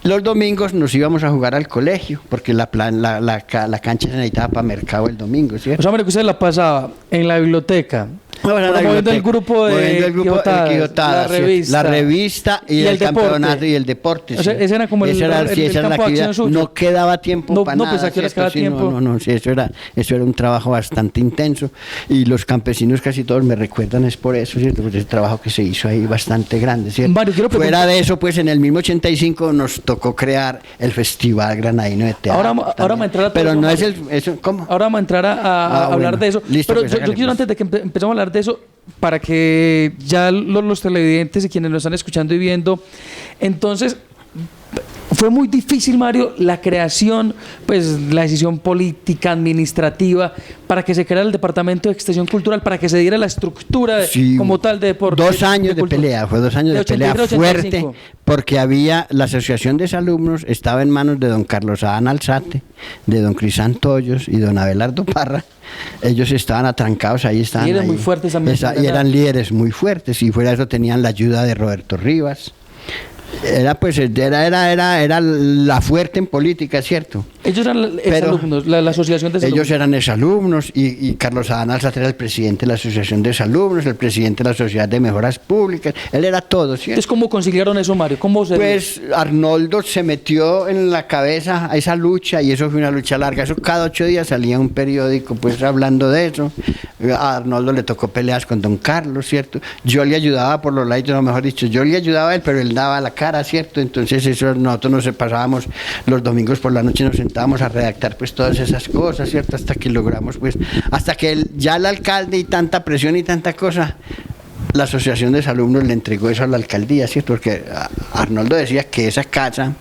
los domingos nos íbamos a jugar al colegio, porque la cancha se necesitaba para mercado el domingo, ¿cierto?
O sea, Mario, que usted la pasaba en la biblioteca,
Ahora
promoviendo el grupo de
moviendo el grupo de
Quijotadas,
la revista y el campeonato y el deporte.
O sea,
sí.
ese era como el
sí, esa
campo
era
de
la
acción
actividad.
suyo.
No quedaba tiempo
No,
para
no,
nada.
pues, ¿a qué horas
¿cierto?
quedaba
Sí,
tiempo?
No, sí, eso era un trabajo bastante intenso, y los campesinos casi todos me recuerdan es por eso, ¿cierto? Por ese trabajo que se hizo ahí bastante grande, ¿cierto?
Mario, quiero
Fuera de eso, pues en el mismo 85 nos tocó crear el Festival Granadino de Teatro.
Ahora vamos a entrar a todo
Pero
eso,
no es
Mario.
¿cómo?
Ahora vamos a entrar a hablar
bueno.
de eso.
Listo,
Pero
pues,
yo
hágale,
quiero,
pues.
antes de que empecemos a hablar de eso, para que ya los televidentes y quienes nos están escuchando y viendo, entonces, fue muy difícil, Mario, la creación, pues la decisión política, administrativa, para que se creara el Departamento de Extensión Cultural, para que se diera la estructura
Sí,
como tal de deporte.
2 años de
cultura.
pelea, fue 2 años de pelea
83,
fuerte,
85.
porque la asociación de exalumnos estaba en manos de don Carlos Adán Alzate, de don Crisanto Hoyos y don Abelardo Parra. Ellos estaban atrancados ahí, estaban
Líderes
ahí.
muy fuertes también,
Y
¿verdad?
eran líderes muy fuertes, y fuera de eso tenían la ayuda de Roberto Rivas. Era la fuerte en política, ¿cierto?
Ellos eran
Pero
exalumnos, la asociación de
Ellos
exalumnos.
eran exalumnos, y Carlos Adán Alzate era el presidente de la Asociación de Exalumnos, el presidente de la Sociedad de Mejoras Públicas, él era todo, ¿cierto?
Entonces, ¿cómo conciliaron eso, Mario? ¿Cómo se
Pues Arnoldo se metió en la cabeza a esa lucha, y eso fue una lucha larga. Eso cada 8 días salía un periódico pues hablando de eso. A Arnoldo le tocó peleas con don Carlos, ¿cierto? Yo le ayudaba por los lados, no, mejor dicho, yo le ayudaba a él, pero él daba la cara, ¿cierto? Entonces eso nosotros nos pasábamos los domingos por la noche, nos sentábamos sentábamos a redactar pues todas esas cosas, ¿cierto? Hasta que logramos pues, hasta que ya el alcalde y tanta presión y tanta cosa, la asociación de alumnos le entregó eso a la alcaldía, ¿cierto? Porque Arnoldo decía que esa casa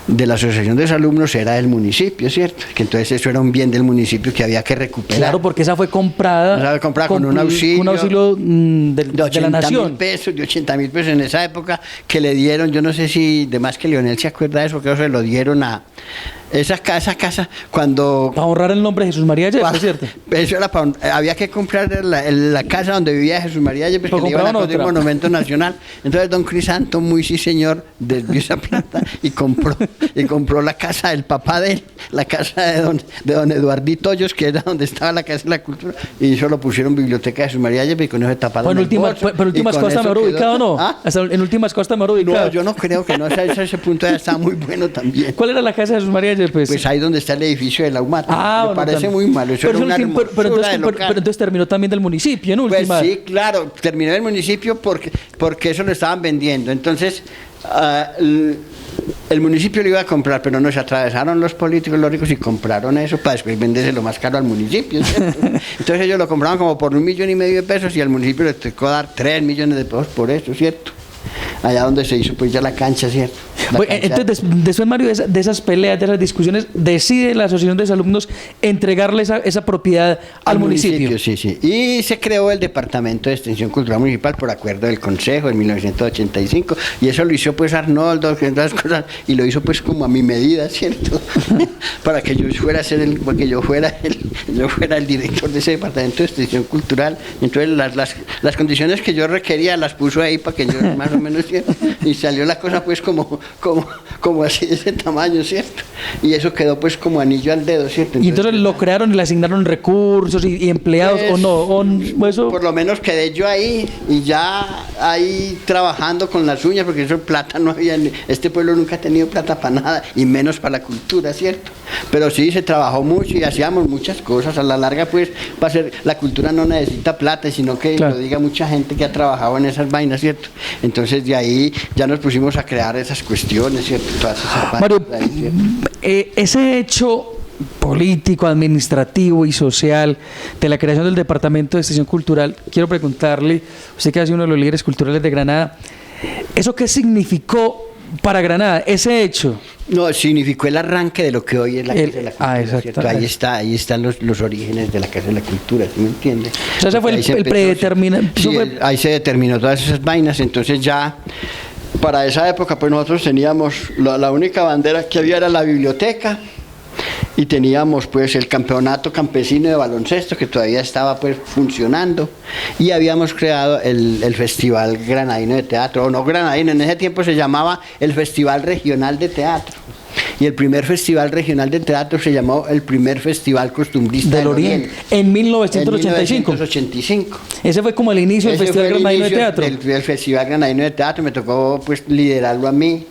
de la asociación de alumnos era del municipio, ¿cierto? Que entonces eso era un bien del municipio que había que recuperar.
Claro, porque esa fue comprada,
con un auxilio,
de la nación.
De 80.000 pesos en esa época que le dieron, yo no sé si de más que Leonel se acuerda de eso, que se lo dieron a esa casa cuando...
Para honrar el nombre de Jesús María Yepes, ¿cierto?
Eso era había que comprar la casa donde vivía Jesús María Yepes, que le iban a construir un monumento nacional. Entonces don Crisanto, muy sí señor, desvió esa plata y compró la casa del papá de él, la casa de don Eduardito Hoyos, que era donde estaba la Casa de la Cultura, y eso lo pusieron Biblioteca de Jesús María Yepes, y con eso taparon el bolso.
Pero últimas cosas está mejor ubicado, ¿no?
¿Ah?
En últimas cosas está mejor ubicado.
No, yo no creo que no, ese punto ya está muy bueno también.
¿Cuál era la casa de Jesús María Yepes?
Pues ahí donde está el edificio de la UMAT.
Ah,
me parece muy malo. Eso
pero,
era una
pero entonces terminó también del municipio, en última.
Pues sí, claro, terminó del municipio porque eso lo estaban vendiendo. Entonces, el municipio lo iba a comprar, pero nos atravesaron los políticos, los ricos, y compraron eso para después vendérselo más caro al municipio, ¿cierto? Entonces ellos lo compraban como por 1,5 millones de pesos y al municipio le tocó dar 3 millones de pesos por eso, ¿cierto? Allá donde se hizo pues ya la cancha, ¿cierto?
Entonces, después, Mario, de esas peleas, de esas discusiones, decide la Asociación de Alumnos entregarle esa propiedad al municipio.
Sí. Y se creó el Departamento de Extensión Cultural Municipal por acuerdo del Consejo en 1985. Y eso lo hizo pues Arnoldo, cosas, y lo hizo pues como a mi medida, ¿cierto? Para que yo fuera el director de ese Departamento de Extensión Cultural. Entonces las condiciones que yo requería las puso ahí para que yo más o menos, ¿cierto? Y salió la cosa pues como así de ese tamaño, ¿cierto? Y eso quedó pues como anillo al dedo, ¿cierto?
Entonces lo crearon y le asignaron recursos y empleados,
pues,
¿o no? Eso...
Por lo menos quedé yo ahí y ya ahí trabajando con las uñas, porque eso plata no había, este pueblo nunca ha tenido plata para nada y menos para la cultura, ¿cierto? Pero sí se trabajó mucho y hacíamos muchas cosas. A la larga pues la cultura no necesita plata, sino que
claro,
lo diga mucha gente que ha trabajado en esas vainas, ¿cierto? Entonces de ahí ya nos pusimos a crear esas cuestiones, ¿cierto? Todas esas
Mario,
vainas, ¿cierto?
Ese hecho político, administrativo y social de la creación del Departamento de Extensión Cultural, quiero preguntarle, usted que ha sido uno de los líderes culturales de Granada, ¿eso qué significó para Granada, ese hecho?
No, significó el arranque de lo que hoy es la Casa de la Cultura,
exacto.
Ahí están los orígenes de la Casa de la Cultura, ¿sí me entiende?
O sea, ese fue el predeterminado.
Sí, ahí se determinó todas esas vainas, entonces ya para esa época pues nosotros teníamos la única bandera que había era la biblioteca, y teníamos pues el campeonato campesino de baloncesto que todavía estaba pues funcionando, y habíamos creado el Festival Granadino de Teatro, o no granadino, en ese tiempo se llamaba el Festival Regional de Teatro, y el primer Festival Regional de Teatro se llamó el primer Festival Costumbrista del Oriente.
En 1985.
En 1985.
Ese fue como el inicio del Festival Granadino de Teatro.
El Festival Granadino de Teatro me tocó pues liderarlo a mí,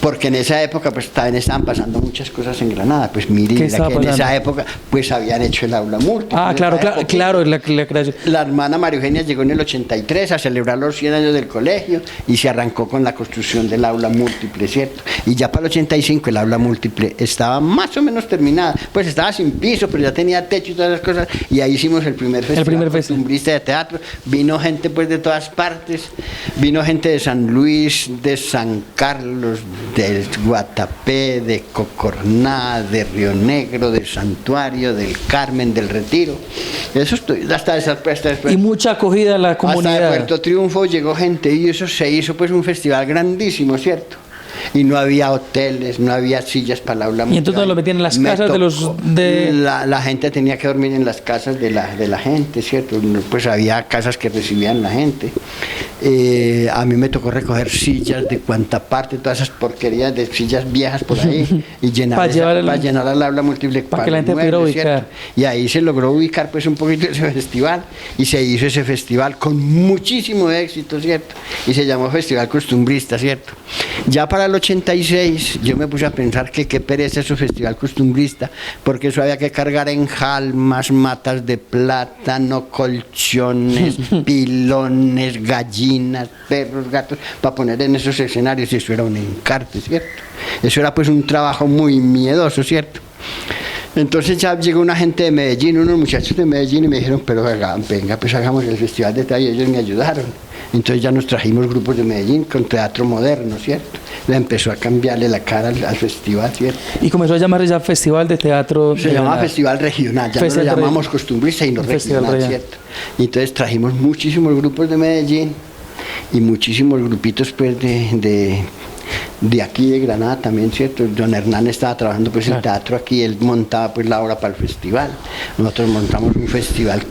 porque en esa época pues también estaban pasando muchas cosas en Granada, pues mire, que en esa época pues habían hecho el aula múltiple.
Ah, claro, la creación.
La hermana María Eugenia llegó en el 83 a celebrar los 100 años del colegio y se arrancó con la construcción del aula múltiple, ¿cierto? Y ya para el 85 el aula múltiple estaba más o menos terminada, pues estaba sin piso, pero ya tenía techo y todas las cosas, y ahí hicimos el primer festival costumbrista de teatro. Vino gente pues de todas partes, vino gente de San Luis, de San Carlos, de Guatapé, de Cocorná, de Río Negro, de Santuario, del Carmen, del Retiro. Eso hasta después.
Y mucha acogida a la comunidad.
Hasta de Puerto Triunfo llegó gente y eso se hizo pues un festival grandísimo, ¿cierto? Y no había hoteles, no había sillas para la aula.
Y entonces lo metían en las casas de los...
La gente tenía que dormir en las casas de la gente, ¿cierto? Pues había casas que recibían la gente. A mí me tocó recoger sillas de cuanta parte, todas esas porquerías de sillas viejas por ahí, y llenar al aula múltiple
para que la gente pudiera ubicar.
Y ahí se logró ubicar pues un poquito ese festival, y se hizo ese festival con muchísimo éxito, ¿cierto? Y se llamó Festival Costumbrista, ¿cierto? Ya para el 86 yo me puse a pensar que qué pereza ese festival costumbrista, porque eso había que cargar en jalmas, matas de plátano, colchones, pilones, gallinas, perros, gatos, para poner en esos escenarios, y eso era un encarte, ¿cierto? Eso era pues un trabajo muy miedoso, ¿cierto? Entonces ya llegó una gente de Medellín, unos muchachos de Medellín, y me dijeron, pero venga, pues hagamos el festival de teatro, y ellos me ayudaron. Entonces ya nos trajimos grupos de Medellín con teatro moderno, ¿cierto? Le empezó a cambiarle la cara al festival, ¿cierto?
Y comenzó a llamar ya Festival de Teatro.
Se llamaba Festival Regional, ya no lo llamamos costumbrista y no regional, ¿cierto? Y entonces trajimos muchísimos grupos de Medellín y muchísimos grupitos pues de aquí de Granada también, ¿cierto? Don Hernán estaba trabajando pues el teatro aquí, él montaba pues la obra para el festival. Nosotros montamos un festival,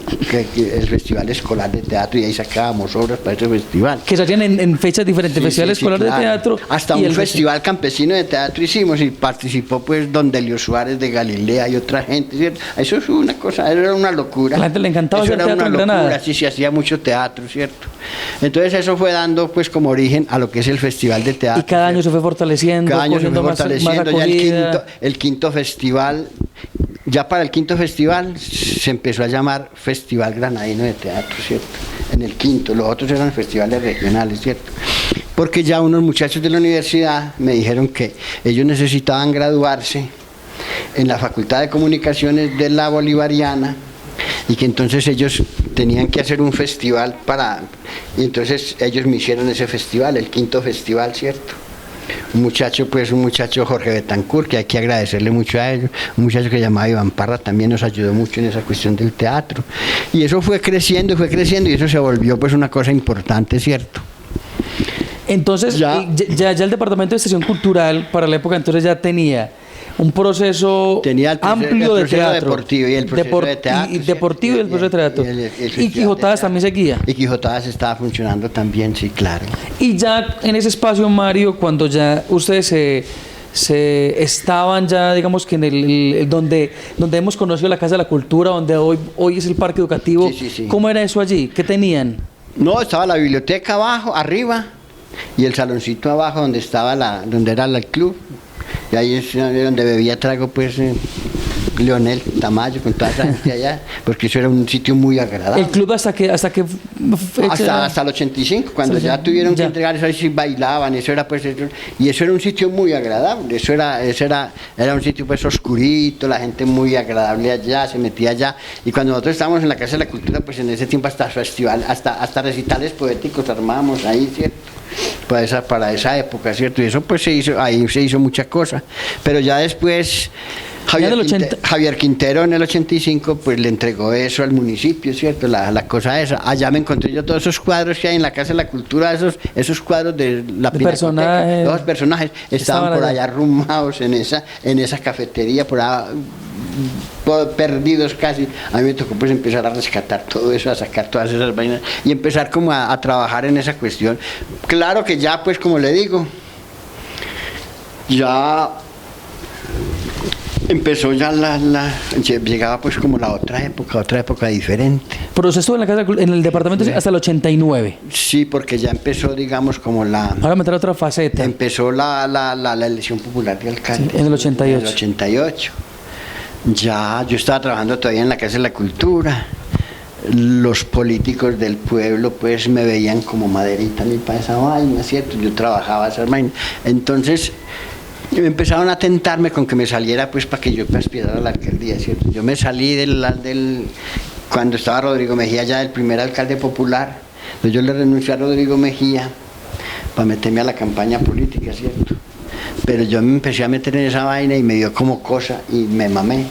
el Festival Escolar de Teatro, y ahí sacábamos obras para ese festival.
Que se hacían en fechas diferentes, Festival Escolar
claro.
de Teatro.
Hasta un Festival Campesino de Teatro hicimos, y participó pues don Delio Suárez de Galilea y otra gente, ¿cierto? Eso es una cosa, era una locura.
A la gente le encantaba
eso
hacer
era
teatro
una
en
locura,
Granada.
sí, se hacía mucho teatro, ¿cierto? Entonces eso fue dando pues como origen a lo que es el Festival de Teatro.
Y cada año se fue fortaleciendo,
cada año se fue
más
fortaleciendo, ya
acogida.
el quinto festival, ya para el quinto festival se empezó a llamar Festival Granadino de Teatro, ¿cierto? En el quinto, los otros eran festivales regionales, ¿cierto? Porque ya unos muchachos de la universidad me dijeron que ellos necesitaban graduarse en la Facultad de Comunicaciones de la Bolivariana, y que entonces ellos tenían que hacer un festival y entonces ellos me hicieron ese festival, el quinto festival, ¿cierto? Un muchacho Jorge Betancourt, que hay que agradecerle mucho a ellos, un muchacho que se llamaba Iván Parra también nos ayudó mucho en esa cuestión del teatro, y eso fue creciendo, y eso se volvió pues una cosa importante, ¿cierto?
Entonces, ya el Departamento de Extensión Cultural para la época entonces ya tenía un proceso amplio de teatro.
Deportivo y el proceso de teatro.
Deportivo y el proceso de teatro. Y Quijotadas también seguía.
Y Quijotadas estaba funcionando también, sí, claro.
Y ya en ese espacio, Mario, cuando ya ustedes se estaban ya, digamos que en el donde hemos conocido la Casa de la Cultura, donde hoy es el Parque Educativo,
sí.
¿Cómo era eso allí? ¿Qué tenían?
No, estaba la biblioteca abajo, arriba, y el saloncito abajo donde donde era el club. Y ahí es donde bebía trago pues Leonel Tamayo con toda esa gente allá, porque eso era un sitio muy agradable.
¿El club hasta qué
hasta el 85, cuando ya tuvieron que entregar eso, ahí sí bailaban, eso era pues eso, y eso era un sitio muy agradable, eso era un sitio pues oscurito, la gente muy agradable allá, se metía allá, y cuando nosotros estábamos en la Casa de la Cultura, pues en ese tiempo hasta festival, hasta recitales poéticos armábamos ahí, ¿cierto? Para esa época, ¿cierto? Y eso pues ahí se hizo mucha cosa, pero ya después Javier Quintero en el 85 pues le entregó eso al municipio, ¿cierto? La cosa esa. Allá me encontré yo todos esos cuadros que hay en la Casa de la Cultura, esos cuadros de la Pinacoteca, los personajes estaban por allá arrumados en esa cafetería, por allá perdidos casi. A mí me tocó pues empezar a rescatar todo eso, a sacar todas esas vainas y empezar como a trabajar en esa cuestión. Claro que ya pues como le digo, ya empezó llegaba pues como la otra época diferente.
Pero usted estuvo en el departamento hasta el 89.
Sí, porque ya empezó, digamos, como
ahora meter otra faceta.
Empezó la elección popular de alcalde.
Sí, en el 88.
En el 88. Ya yo estaba trabajando todavía en la Casa de la Cultura. Los políticos del pueblo pues me veían como maderita ni para esa vaina, ¿cierto? Yo trabajaba esas vainas. Entonces empezaron a tentarme con que me saliera pues para que yo aspirara a la alcaldía, ¿cierto? Yo me salí cuando estaba Rodrigo Mejía ya el primer alcalde popular, entonces yo le renuncié a Rodrigo Mejía para meterme a la campaña política, ¿cierto? Pero yo me empecé a meter en esa vaina y me dio como cosa y me mamé.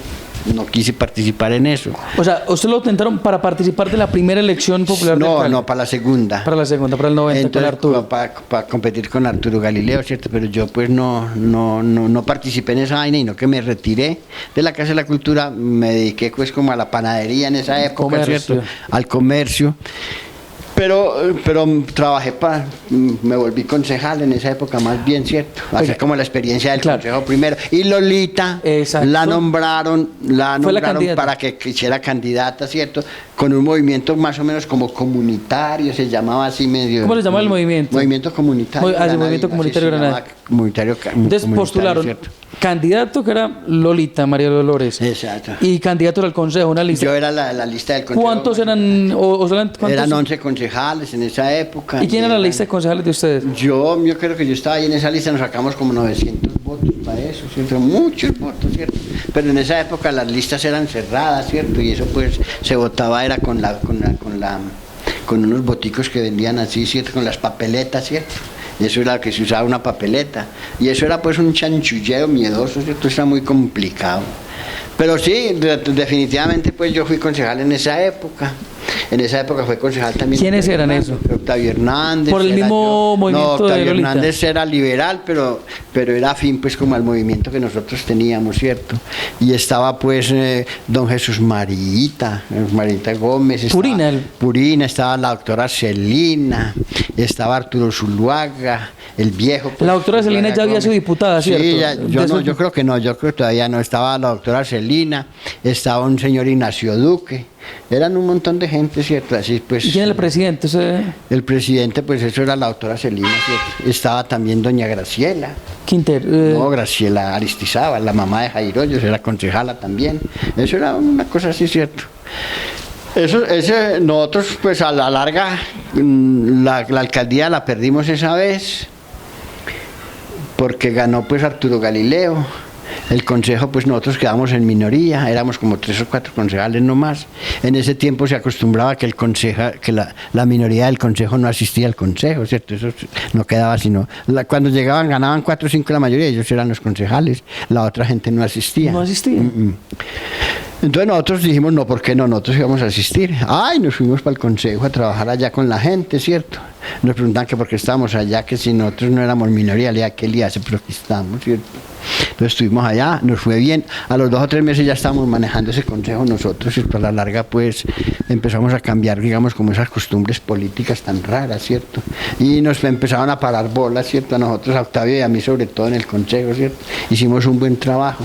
No quise participar en eso.
O sea, ¿usted lo tentaron para participar de la primera elección popular?
No, para la segunda.
Para la segunda, para el 90.
Entonces,
con Arturo.
Para competir con Arturo Galileo, ¿cierto? Pero yo pues no participé en esa vaina, y no que me retiré de la Casa de la Cultura, me dediqué pues como a la panadería en esa época, ¿cierto? Al comercio. Pero trabajé me volví concejal en esa época más bien, ¿cierto? Así como la experiencia del consejo primero. Y Lolita la nombraron para que hiciera candidata, ¿cierto? con un movimiento más o menos como comunitario, se llamaba así medio.
¿Cómo le llamaba el movimiento?
Movimiento comunitario.
El movimiento comunitario Granada. Entonces postularon
¿cierto?
candidato que era Lolita, María Dolores.
Exacto.
Y candidato al consejo, una lista.
Yo era la lista del consejo.
¿Cuántos eran? ¿Cuántos?
Eran 11 concejales en esa época.
¿Y quién era la lista de concejales de ustedes?
Yo creo que yo estaba ahí en esa lista, nos sacamos como 900 votos para eso, ¿cierto? Muchos votos, ¿cierto? Pero en esa época las listas eran cerradas, ¿cierto? Y eso pues se votaba era con unos boticos que vendían así, ¿cierto? Con las papeletas, ¿cierto? Eso era lo que se usaba, una papeleta. Y eso era pues un chanchulleo miedoso, ¿cierto? Eso era muy complicado. Pero sí, definitivamente pues yo fui concejal en esa época. En esa época fue concejal también.
¿Quiénes eran esos?
Octavio Hernández.
¿Por el mismo movimiento
no, Octavio
de Lolita?
Hernández era liberal, pero era afín pues como al movimiento que nosotros teníamos, ¿cierto? Y estaba pues don Jesús Marita Gómez. Purina, estaba la doctora Celina, estaba Arturo Zuluaga, el viejo. Pues,
la doctora Celina ya había sido diputada, ¿cierto?
Sí, yo creo que no, yo creo que todavía no. Estaba la doctora Celina, estaba un señor Ignacio Duque. Eran un montón de gente, ¿cierto? Así pues.
¿Y quién era el presidente?
El presidente, pues eso era la doctora Celina, ¿cierto? Estaba también doña Graciela.
Quinter.
No, Graciela Aristizábal, la mamá de Jairo Hoyos, era concejala también. Eso era una cosa así, ¿cierto? Nosotros, pues a la larga, la alcaldía la perdimos esa vez, porque ganó pues Arturo Galileo. El consejo, pues nosotros quedamos en minoría, éramos como 3 o 4 concejales nomás. En ese tiempo se acostumbraba que la minoría del consejo no asistía al consejo, ¿cierto? Eso no quedaba sino. Cuando llegaban, ganaban 4 o 5 la mayoría, ellos eran los concejales, la otra gente no asistía.
¿No asistía?
Entonces nosotros dijimos, no, ¿por qué no? Nosotros íbamos a asistir. Nos fuimos para el consejo a trabajar allá con la gente, ¿cierto? Nos preguntan que por qué estábamos allá, que si nosotros no éramos minoría, le dije, ¿qué le hace? Pero aquí estamos, ¿cierto? Entonces estuvimos allá, nos fue bien. A los 2 o 3 meses ya estábamos manejando ese consejo nosotros, ¿cierto? A la larga, pues, empezamos a cambiar, digamos, como esas costumbres políticas tan raras, ¿cierto? Y nos empezaron a parar bolas, ¿cierto? A nosotros, a Octavio y a mí, sobre todo en el consejo, ¿cierto? Hicimos un buen trabajo.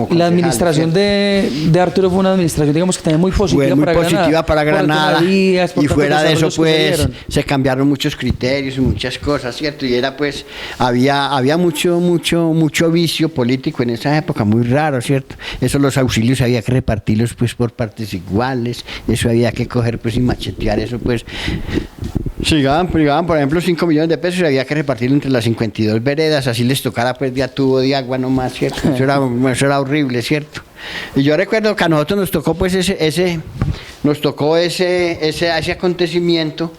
La administración de Arturo fue una administración, digamos, que también muy positiva,
para Granada. Y fuera de eso, pues, se cambiaron muchos criterios y muchas cosas, ¿cierto? Y era, pues, había mucho vicio político en esa época, muy raro, ¿cierto? Eso, los auxilios había que repartirlos, pues, por partes iguales. Eso había que coger, pues, y machetear eso, pues. Llegaban, por ejemplo, 5 millones de pesos y había que repartirlo entre las 52 veredas, así les tocara pues de a tubo de agua nomás, ¿cierto? Eso era horrible, ¿cierto? Y yo recuerdo que a nosotros nos tocó pues ese acontecimiento,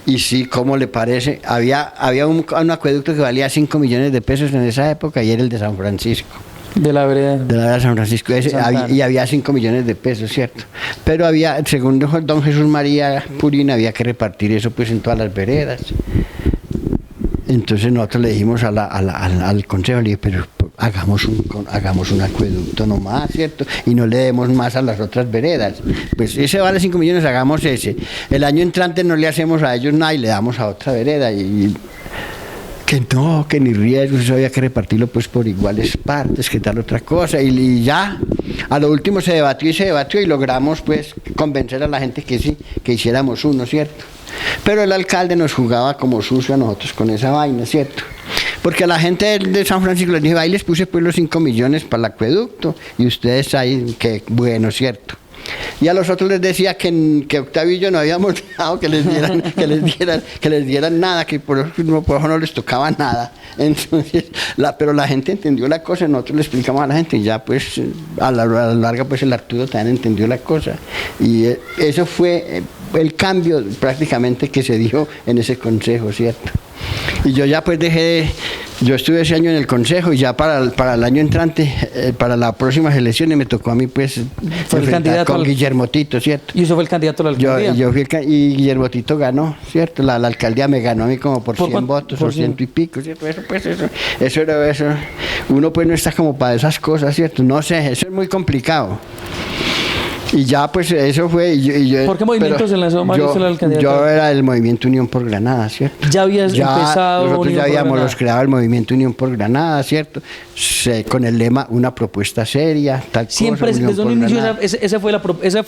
y sí, ¿cómo le parece? Había un acueducto que valía 5 millones de pesos en esa época y era el de San Francisco.
De la vereda
de San Francisco, y había 5 millones de pesos, ¿cierto? Pero había, según don Jesús María Purina, había que repartir eso pues en todas las veredas. Entonces nosotros le dijimos al consejo, le dije, pero hagamos un acueducto nomás, ¿cierto? Y no le demos más a las otras veredas. Pues ese vale 5 millones, hagamos ese. El año entrante no le hacemos a ellos nada y le damos a otra vereda. Que no, que ni riesgos, eso había que repartirlo pues por iguales partes, que tal otra cosa, y ya, a lo último se debatió y logramos pues convencer a la gente que sí, que hiciéramos uno, ¿cierto? Pero el alcalde nos jugaba como sucio a nosotros con esa vaina, ¿cierto? Porque a la gente de San Francisco les dije, ahí les puse pues los 5 millones para el acueducto, y ustedes ahí, que bueno, ¿cierto? Y a los otros les decía que Octavio y yo no habíamos dejado que les dieran nada, que por eso no les tocaba nada. Entonces, pero la gente entendió la cosa, nosotros le explicamos a la gente y ya pues a la larga pues el Arturo también entendió la cosa. Y eso fue el cambio prácticamente que se dio en ese consejo, ¿cierto? Y yo ya pues yo estuve ese año en el consejo y ya para el año entrante, para las próximas elecciones me tocó a mí pues
fue el candidato
con Guillermo Tito, ¿cierto?
¿Y usted fue el candidato a la alcaldía?
Yo fui y Guillermo Tito ganó, ¿cierto? La alcaldía me ganó a mí como por 100 votos o 100 y pico, ¿cierto? Eso era eso. Uno pues no está como para esas cosas, ¿cierto? No sé, eso es muy complicado. Y ya pues eso fue.
¿Por qué movimiento se lanzó Mario usted a la alcaldía?
Yo era del movimiento Unión por Granada, ¿cierto?
Ya habías empezado
nosotros
Unión
ya
por
habíamos
Granada.
creado el movimiento Unión por Granada, ¿cierto? Con el lema una propuesta seria, tal
Siempre
cosa. Unión
desde un
por
inicio
Granada.
ese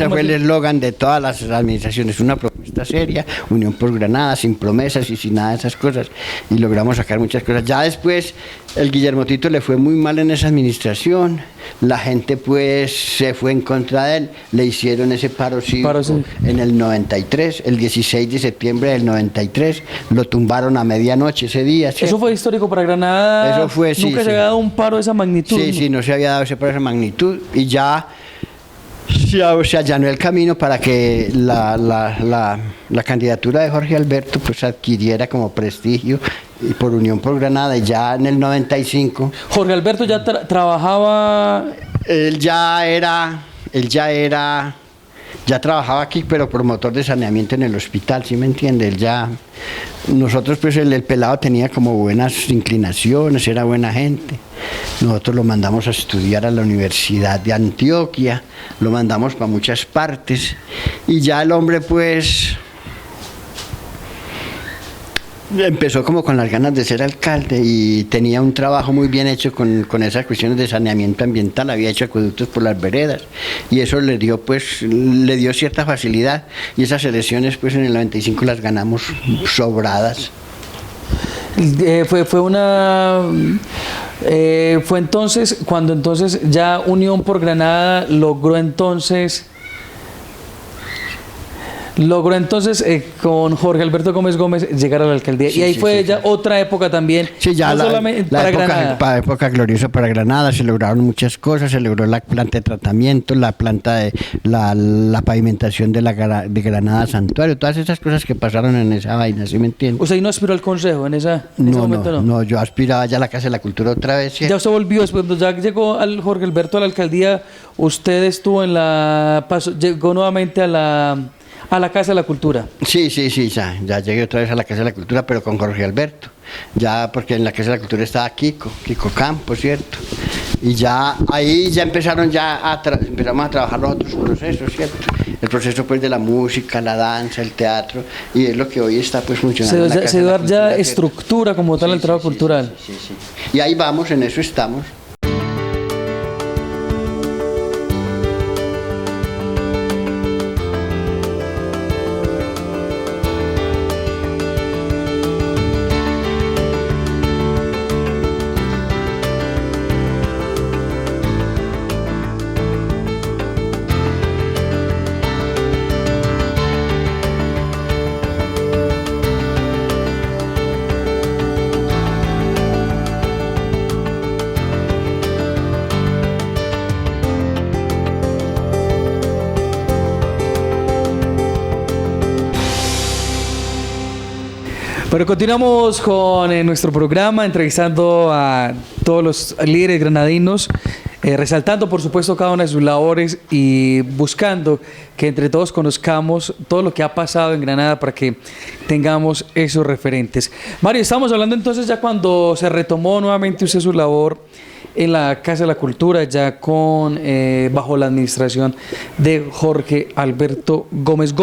fue el
eslogan de todas las administraciones, una propuesta seria, Unión por Granada, sin promesas y sin nada de esas cosas, y logramos sacar muchas cosas. Ya después el Guillermo Tito le fue muy mal en esa administración, la gente pues se fue en contra de él, le hicieron ese paro cívico en el 93, el 16 de septiembre del 93, lo tumbaron a medianoche ese día. ¿Cierto?
Eso fue histórico para Granada.
Eso fue, sí.
Nunca se había dado un paro de esa magnitud.
Sí, sí, no se había dado ese paro de esa magnitud, y ya se allanó el camino para que la candidatura de Jorge Alberto pues adquiriera como prestigio y por Unión por Granada. Y ya en el 95
Jorge Alberto ya trabajaba.
Él ya trabajaba aquí, pero promotor de saneamiento en el hospital, ¿sí me entiende? Nosotros pues el pelado tenía como buenas inclinaciones, era buena gente. Nosotros lo mandamos a estudiar a la Universidad de Antioquia, lo mandamos para muchas partes, y ya el hombre pues empezó como con las ganas de ser alcalde y tenía un trabajo muy bien hecho con esas cuestiones de saneamiento ambiental, había hecho acueductos por las veredas, y eso le dio cierta facilidad, y esas elecciones pues en el 95 las ganamos sobradas.
Fue entonces cuando ya Unión por Granada logró con Jorge Alberto Gómez llegar a la alcaldía.
Sí,
y ahí
sí,
fue
sí,
ya
sí.
otra época también.
Sí, ya
no solamente para Granada.
la época gloriosa para Granada, se lograron muchas cosas, se logró la planta de tratamiento, la planta de la pavimentación de Granada Santuario, todas esas cosas que pasaron en esa vaina, ¿sí me entiendes?
¿O sea, y no aspiró al consejo en ese momento?
No, yo aspiraba ya a la Casa de la Cultura otra vez. ¿sí?
Ya usted volvió, después ya llegó Jorge Alberto a la alcaldía, usted estuvo llegó nuevamente a la Casa de la Cultura.
Sí, ya llegué otra vez a la Casa de la Cultura, pero con Jorge Alberto. Ya, porque en la Casa de la Cultura estaba Kiko Campos, ¿cierto? Y ya ahí ya empezamos a trabajar los otros procesos, ¿cierto? El proceso pues de la música, la danza, el teatro, y es lo que hoy está pues funcionando.
Se dio ya estructura como tal al trabajo cultural.
Sí. Y ahí vamos, en eso estamos.
Bueno, continuamos con nuestro programa, entrevistando a todos los líderes granadinos, resaltando por supuesto cada una de sus labores y buscando que entre todos conozcamos todo lo que ha pasado en Granada para que tengamos esos referentes. Mario, estamos hablando entonces ya cuando se retomó nuevamente usted su labor en la Casa de la Cultura, ya bajo la administración de Jorge Alberto Gómez,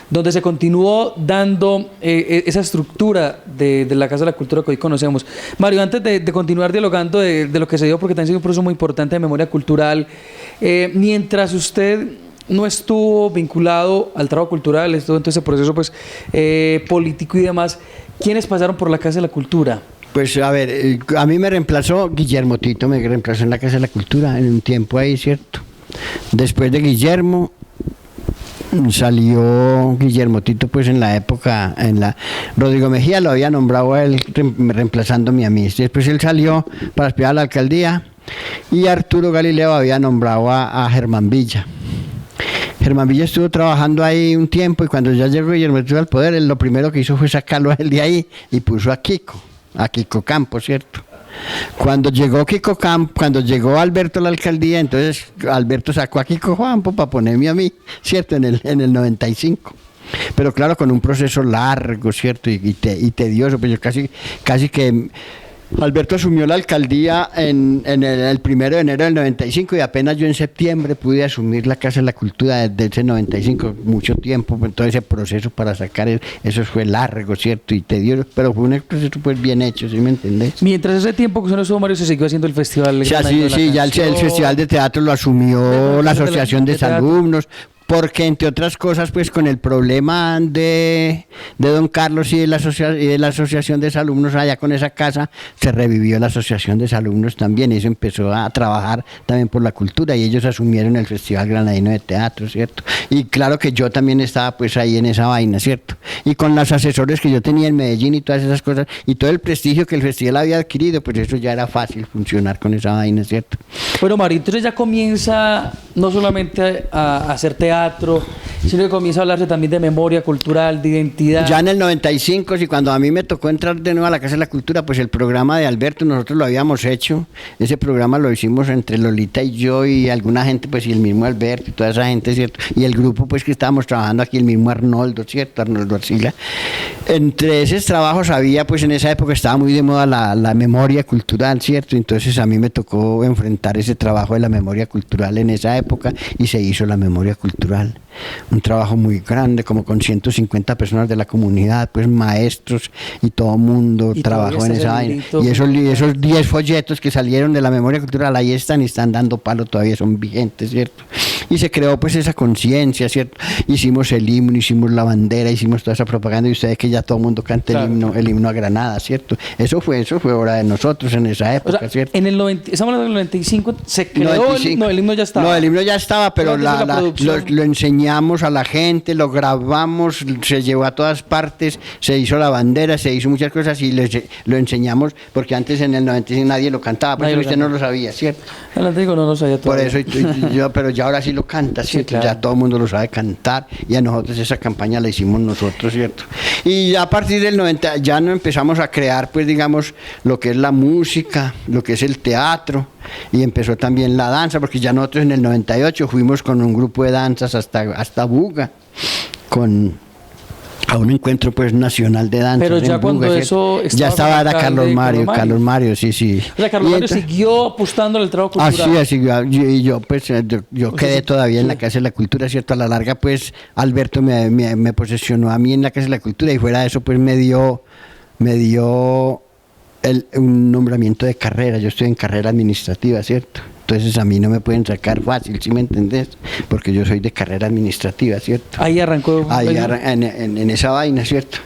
donde se continuó dando esa estructura de la Casa de la Cultura que hoy conocemos. Mario, antes de continuar dialogando de lo que se dio, porque también ha sido un proceso muy importante de memoria cultural, mientras usted no estuvo vinculado al trabajo cultural, estuvo en todo ese proceso pues, político y demás, ¿quiénes pasaron por la Casa de la Cultura?
Pues a ver, a mí me reemplazó Guillermo Tito, me reemplazó en la Casa de la Cultura en un tiempo ahí, ¿cierto? Después de Guillermo salió Guillermo Tito pues en la época, Rodrigo Mejía lo había nombrado a él reemplazándome a mí. Después él salió para aspirar a la alcaldía y Arturo Galileo había nombrado a Germán Villa. Germán Villa estuvo trabajando ahí un tiempo y cuando ya llegó Guillermo Tito al poder, él lo primero que hizo fue sacarlo a él de ahí y puso a Kiko Campos, ¿cierto? Cuando llegó Alberto a la alcaldía, entonces Alberto sacó a Kiko Campo para ponerme a mí, ¿cierto? En el 95. Pero claro, con un proceso largo, ¿cierto? Y tedioso, pues yo casi que Alberto asumió la alcaldía en el 1 de enero del 95 y apenas yo en septiembre pude asumir la Casa de la Cultura desde ese 95, mucho tiempo, todo ese proceso para sacar eso fue largo, ¿cierto? Y tedioso, pero fue un proceso pues bien hecho, ¿sí me entendés?
Mientras ese tiempo que usted no estuvo, Mario, se siguió haciendo el festival.
Sí, ya el Festival de Teatro lo asumió la Asociación de Alumnos. Porque entre otras cosas, pues con el problema de don Carlos y de la Asociación de Alumnos allá con esa casa, se revivió la Asociación de Alumnos también, y eso empezó a trabajar también por la cultura, y ellos asumieron el Festival Granadino de Teatro, ¿cierto? Y claro que yo también estaba pues ahí en esa vaina, ¿cierto? Y con los asesores que yo tenía en Medellín y todas esas cosas, y todo el prestigio que el festival había adquirido, pues eso ya era fácil funcionar con esa vaina, ¿cierto?
Bueno, Mario, entonces ya comienza no solamente a hacer teatro, sino que comienza a hablarse también de memoria cultural, de identidad.
Ya en el 95, sí, cuando a mí me tocó entrar de nuevo a la Casa de la Cultura, pues el programa de Alberto, nosotros lo habíamos hecho, ese programa lo hicimos entre Lolita y yo y alguna gente, pues y el mismo Alberto y toda esa gente, ¿cierto? Y el grupo pues que estábamos trabajando aquí, el mismo Arnoldo, ¿cierto? Arnoldo Arcila. Entre esos trabajos había, pues en esa época estaba muy de moda la memoria cultural, ¿cierto? Entonces a mí me tocó enfrentar ese trabajo de la memoria cultural en esa época y se hizo la memoria cultural. Un trabajo muy grande, como con 150 personas de la comunidad, pues maestros y todo mundo trabajó en esa vaina. Y esos 10 folletos que salieron de la memoria cultural ahí están y están dando palo, todavía son vigentes, ¿cierto? Y se creó pues esa conciencia, ¿cierto? Hicimos el himno, hicimos la bandera, hicimos toda esa propaganda y ustedes que ya todo el mundo canta claro. el himno a Granada, ¿cierto? Eso fue obra de nosotros en esa época, o sea, ¿cierto?
En el 90, estamos hablando del 95, se creó 95. El himno ya estaba.
No, el himno ya estaba, pero lo enseñamos a la gente, lo grabamos, se llevó a todas partes, se hizo la bandera, se hizo muchas cosas y lo enseñamos, porque antes en el 95 nadie lo cantaba, porque usted no lo sabía, ¿cierto?
En el antiguo no lo sabía todo.
Por eso pero ya ahora sí lo canta, ¿cierto? Sí, claro. Ya todo el mundo lo sabe cantar y a nosotros esa campaña la hicimos nosotros, ¿cierto? Y ya a partir del 90 ya no empezamos a crear, pues digamos, lo que es la música, lo que es el teatro, y empezó también la danza, porque ya nosotros en el 98 fuimos con un grupo de danzas hasta Buga, a un encuentro pues nacional de danza.
Pero ya cuando Buga, eso
ya estaba era Carlos Mario, sí.
O sea, Carlos Mario siguió apostando en el trabajo cultural.
Así, y yo pues yo quedé todavía en la Casa de la Cultura, ¿cierto? A la larga pues Alberto me posesionó a mí en la Casa de la Cultura y fuera de eso pues me dio un nombramiento de carrera. Yo estoy en carrera administrativa, ¿cierto? Entonces a mí no me pueden sacar fácil, ¿sí me entendés? Porque yo soy de carrera administrativa, ¿cierto?
Ahí arrancó.
Ahí en esa vaina, ¿cierto?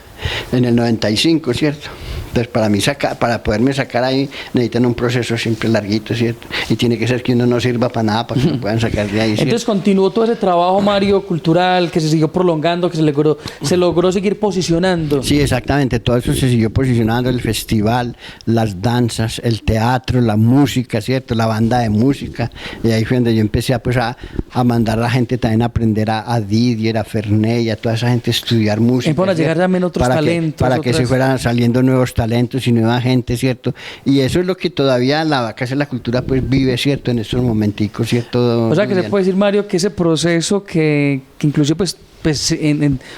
En el 95, ¿cierto? Entonces para poderme sacar ahí necesitan un proceso siempre larguito, ¿cierto? Y tiene que ser que uno no sirva para nada para que me puedan sacar de ahí, ¿cierto?
Entonces continuó todo ese trabajo, Mario, cultural, que se siguió prolongando, que se logró seguir posicionando.
Sí, exactamente, todo eso se siguió posicionando, el festival, las danzas, el teatro, la música, ¿cierto? La banda de música, y ahí fue donde yo empecé a mandar a la gente también a aprender a Didier, a Ferney, a toda esa gente a estudiar música.
Para llegar también otros talentos.
Para que se fueran saliendo nuevos talentos y nueva gente, ¿cierto? Y eso es lo que todavía la Casa de la Cultura pues vive, ¿cierto? En estos momenticos, ¿cierto?
O sea, que se puede decir, Mario, que ese proceso que inclusive pues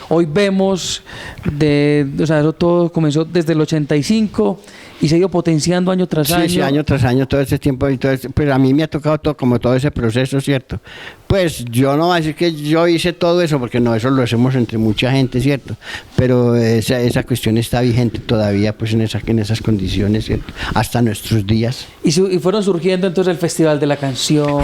hoy vemos, o sea, eso todo comenzó desde el 85 y se ha ido potenciando año tras año.
Sí, año tras año, todo ese tiempo, y pues a mí me ha tocado todo ese proceso, ¿cierto? Pues yo no voy a decir que yo hice todo eso, porque no, eso lo hacemos entre mucha gente, ¿cierto? Pero esa cuestión está vigente todavía, pues en esas condiciones, ¿cierto? Hasta nuestros días.
Y fueron surgiendo entonces el Festival de la Canción.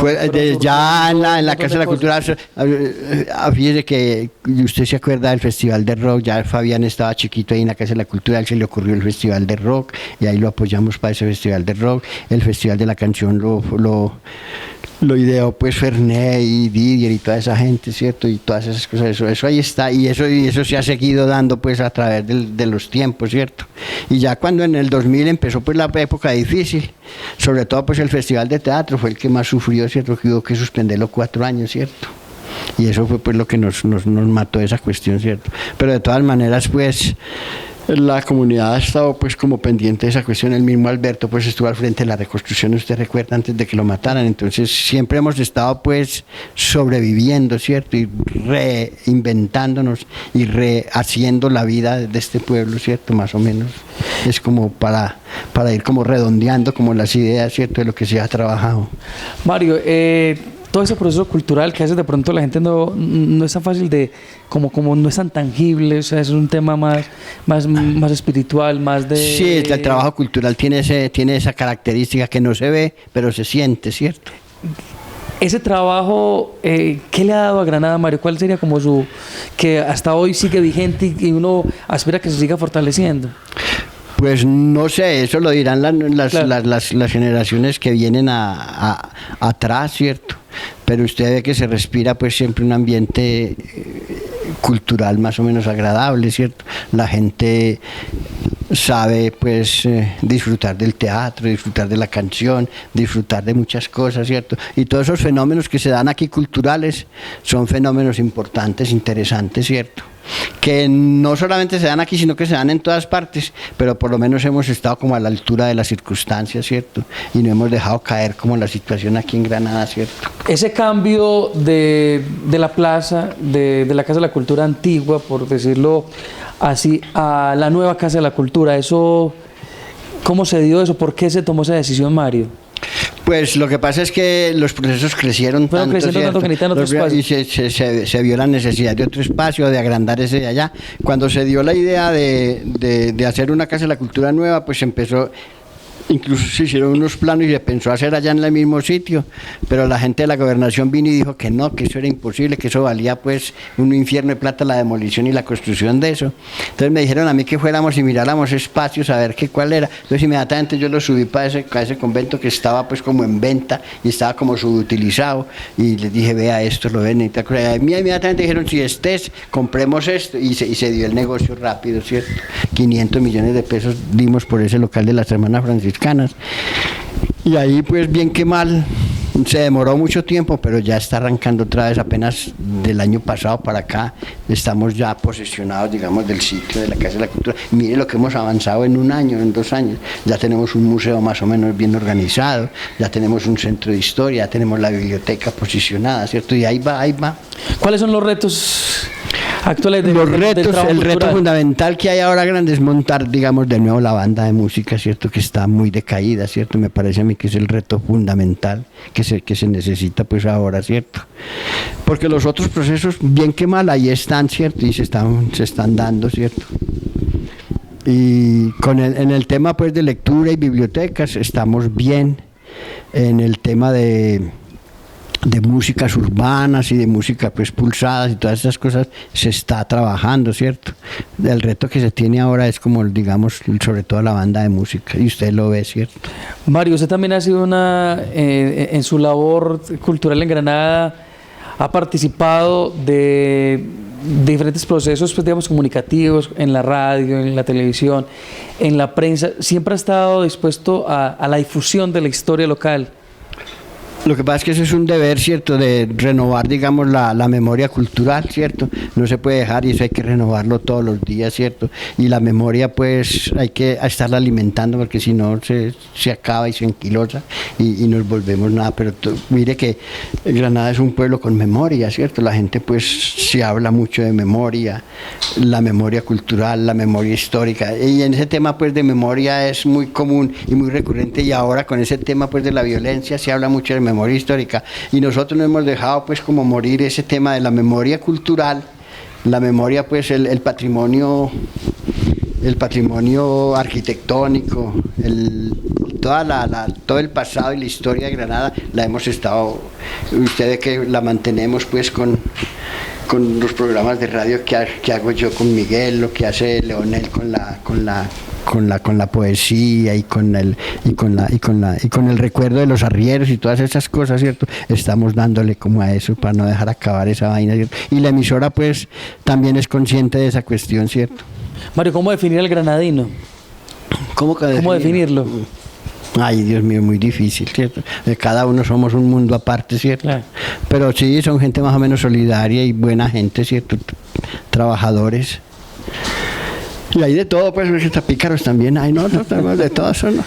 Ya en la Casa de la Cultura, fíjese que usted se acuerda del Festival de Rock, ya Fabián estaba chiquito ahí en la Casa de la Cultura, a él se le ocurrió el Festival de Rock, y ahí lo apoyamos para ese Festival de Rock. El Festival de la Canción lo ideó pues Ferney y Didier y toda esa gente, ¿cierto? Y todas esas cosas, eso ahí está, y eso se ha seguido dando pues a través de los tiempos, ¿cierto? Y ya cuando en el 2000 empezó pues la época difícil, sobre todo pues el Festival de Teatro fue el que más sufrió, ¿cierto? Que hubo que suspenderlo 4 años, ¿cierto? Y eso fue pues lo que nos mató esa cuestión, ¿cierto? Pero de todas maneras pues la comunidad ha estado pues como pendiente de esa cuestión. El mismo Alberto pues estuvo al frente de la reconstrucción, usted recuerda, antes de que lo mataran. Entonces siempre hemos estado pues sobreviviendo, ¿cierto? Y reinventándonos y rehaciendo la vida de este pueblo, ¿cierto? Más o menos. Es como para ir como redondeando como las ideas, ¿cierto?, de lo que se ha trabajado.
Mario, todo ese proceso cultural que a veces de pronto la gente no es tan fácil de, como no es tan tangible, o sea, es un tema más espiritual, más de...
Sí, el trabajo cultural tiene esa característica que no se ve, pero se siente, ¿cierto?
Ese trabajo, ¿qué le ha dado a Granada, Mario? ¿Cuál sería como que hasta hoy sigue vigente y uno aspira que se siga fortaleciendo?
Pues no sé, eso lo dirán
Claro.
las generaciones que vienen atrás, ¿cierto? Pero usted ve que se respira pues siempre un ambiente cultural más o menos agradable, ¿cierto? La gente sabe pues disfrutar del teatro, disfrutar de la canción, disfrutar de muchas cosas, ¿cierto? Y todos esos fenómenos que se dan aquí culturales son fenómenos importantes, interesantes, ¿cierto? Que no solamente se dan aquí, sino que se dan en todas partes, pero por lo menos hemos estado como a la altura de las circunstancias, ¿cierto? Y no hemos dejado caer como la situación aquí en Granada, ¿cierto?
Ese cambio de la plaza, de la Casa de la Cultura antigua, por decirlo así, a la nueva Casa de la Cultura, eso, ¿cómo se dio eso? ¿Por qué se tomó esa decisión, Mario?
Pues lo que pasa es que los procesos crecieron tanto,
que necesitan otro espacio.
Y se vio la necesidad de otro espacio, de agrandar ese de allá. Cuando se dio la idea de hacer una Casa de la Cultura nueva, pues empezó... Incluso se hicieron unos planos y se pensó hacer allá en el mismo sitio, pero la gente de la gobernación vino y dijo que no, que eso era imposible, que eso valía pues un infierno de plata la demolición y la construcción de eso. Entonces me dijeron a mí que fuéramos y miráramos espacios a ver cuál era. Entonces inmediatamente yo lo subí para ese convento que estaba pues como en venta y estaba como subutilizado, y les dije, vea esto, lo ven, y tal cosa. Inmediatamente dijeron, si estés, compremos esto, y se dio el negocio rápido, ¿cierto? 500 millones de pesos dimos por ese local de las hermanas franciscanas. Y ahí pues bien que mal se demoró mucho tiempo, pero ya está arrancando otra vez. Apenas del año pasado para acá estamos ya posesionados, digamos, del sitio de la Casa de la Cultura. Mire lo que hemos avanzado en un año, en 2 años. Ya tenemos un museo más o menos bien organizado, ya tenemos un centro de historia, ya tenemos la biblioteca posicionada, ¿cierto? Y ahí va.
¿Cuáles son los retos actuales del trabajo
el reto
cultural?
fundamental que hay ahora grande es montar, digamos, de nuevo la banda de música, ¿cierto? Que está muy decaída, ¿cierto? Me parece a mí que es el reto fundamental que se necesita pues ahora, ¿cierto? Porque los otros procesos, bien que mal, ahí están, ¿cierto? Y se están dando, ¿cierto? Y en el tema pues de lectura y bibliotecas estamos bien. En el tema de músicas urbanas y de música pues pulsadas y todas esas cosas se está trabajando, ¿cierto? El reto que se tiene ahora es como, digamos, sobre todo la banda de música, y usted lo ve, ¿cierto?
Mario, usted también ha sido en su labor cultural en Granada, ha participado de diferentes procesos, pues, digamos, comunicativos, en la radio, en la televisión, en la prensa. Siempre ha estado dispuesto a la difusión de la historia local.
Lo que pasa es que eso es un deber, ¿cierto?, de renovar, digamos, la memoria cultural, ¿cierto? No se puede dejar, y eso hay que renovarlo todos los días, ¿cierto? Y la memoria, pues, hay que estarla alimentando, porque si no se acaba y se anquilosa y nos volvemos nada. Pero mire que Granada es un pueblo con memoria, ¿cierto? La gente, pues, se habla mucho de memoria, la memoria cultural, la memoria histórica. Y en ese tema, pues, de memoria es muy común y muy recurrente, y ahora con ese tema, pues, de la violencia se habla mucho de memoria histórica, y nosotros no hemos dejado pues como morir ese tema de la memoria cultural, la memoria pues el patrimonio arquitectónico, todo el pasado y la historia de Granada la hemos estado, ustedes que la mantenemos pues con los programas de radio que hago yo con Miguel, lo que hace Leonel con la poesía y con el recuerdo de los arrieros y todas esas cosas, ¿cierto? Estamos dándole como a eso para no dejar acabar esa vaina, ¿cierto? Y la emisora pues también es consciente de esa cuestión, ¿cierto?
Mario, ¿cómo definir al granadino?
¿Cómo
definirlo?
Ay, Dios mío, muy difícil, ¿cierto? Cada uno somos un mundo aparte, ¿cierto?
Claro.
Pero sí, son gente más o menos solidaria y buena gente, ¿cierto? Trabajadores. Y hay de todo, pues, pícaros también. Ay, no, de todo eso, no.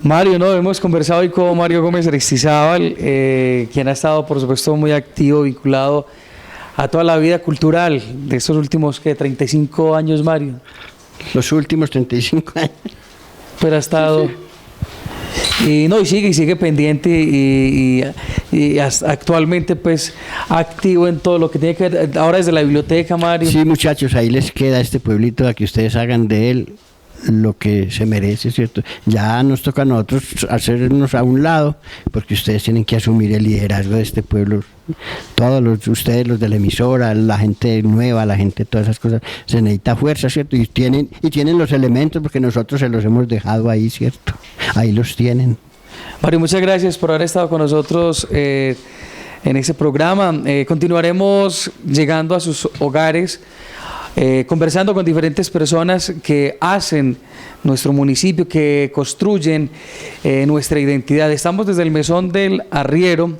Mario, no, hemos conversado hoy con Mario Gómez Aristizábal, quien ha estado, por supuesto, muy activo, vinculado a toda la vida cultural de estos últimos, 35 años, Mario.
los últimos 35 años.
Pero ha estado... Y no, y sigue pendiente y actualmente pues activo en todo lo que tiene que ver, ahora desde la biblioteca, Mario.
Sí, muchachos, ahí les queda este pueblito a que ustedes hagan de él lo que se merece, ¿cierto? Ya nos toca a nosotros hacernos a un lado, porque ustedes tienen que asumir el liderazgo de este pueblo. Ustedes, los de la emisora, la gente nueva, la gente, todas esas cosas, se necesita fuerza, ¿cierto? Y tienen los elementos, porque nosotros se los hemos dejado ahí, ¿cierto? Ahí los tienen.
Mario, muchas gracias por haber estado con nosotros en este programa. Continuaremos llegando a sus hogares, conversando con diferentes personas que hacen nuestro municipio, que construyen nuestra identidad. Estamos desde el Mesón del Arriero,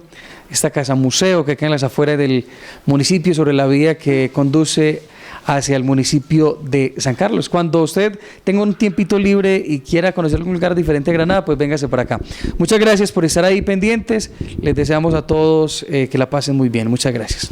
esta casa museo que queda en las afueras del municipio, sobre la vía que conduce hacia el municipio de San Carlos. Cuando usted tenga un tiempito libre y quiera conocer algún lugar diferente de Granada, pues véngase para acá. Muchas gracias por estar ahí pendientes. Les deseamos a todos que la pasen muy bien. Muchas gracias.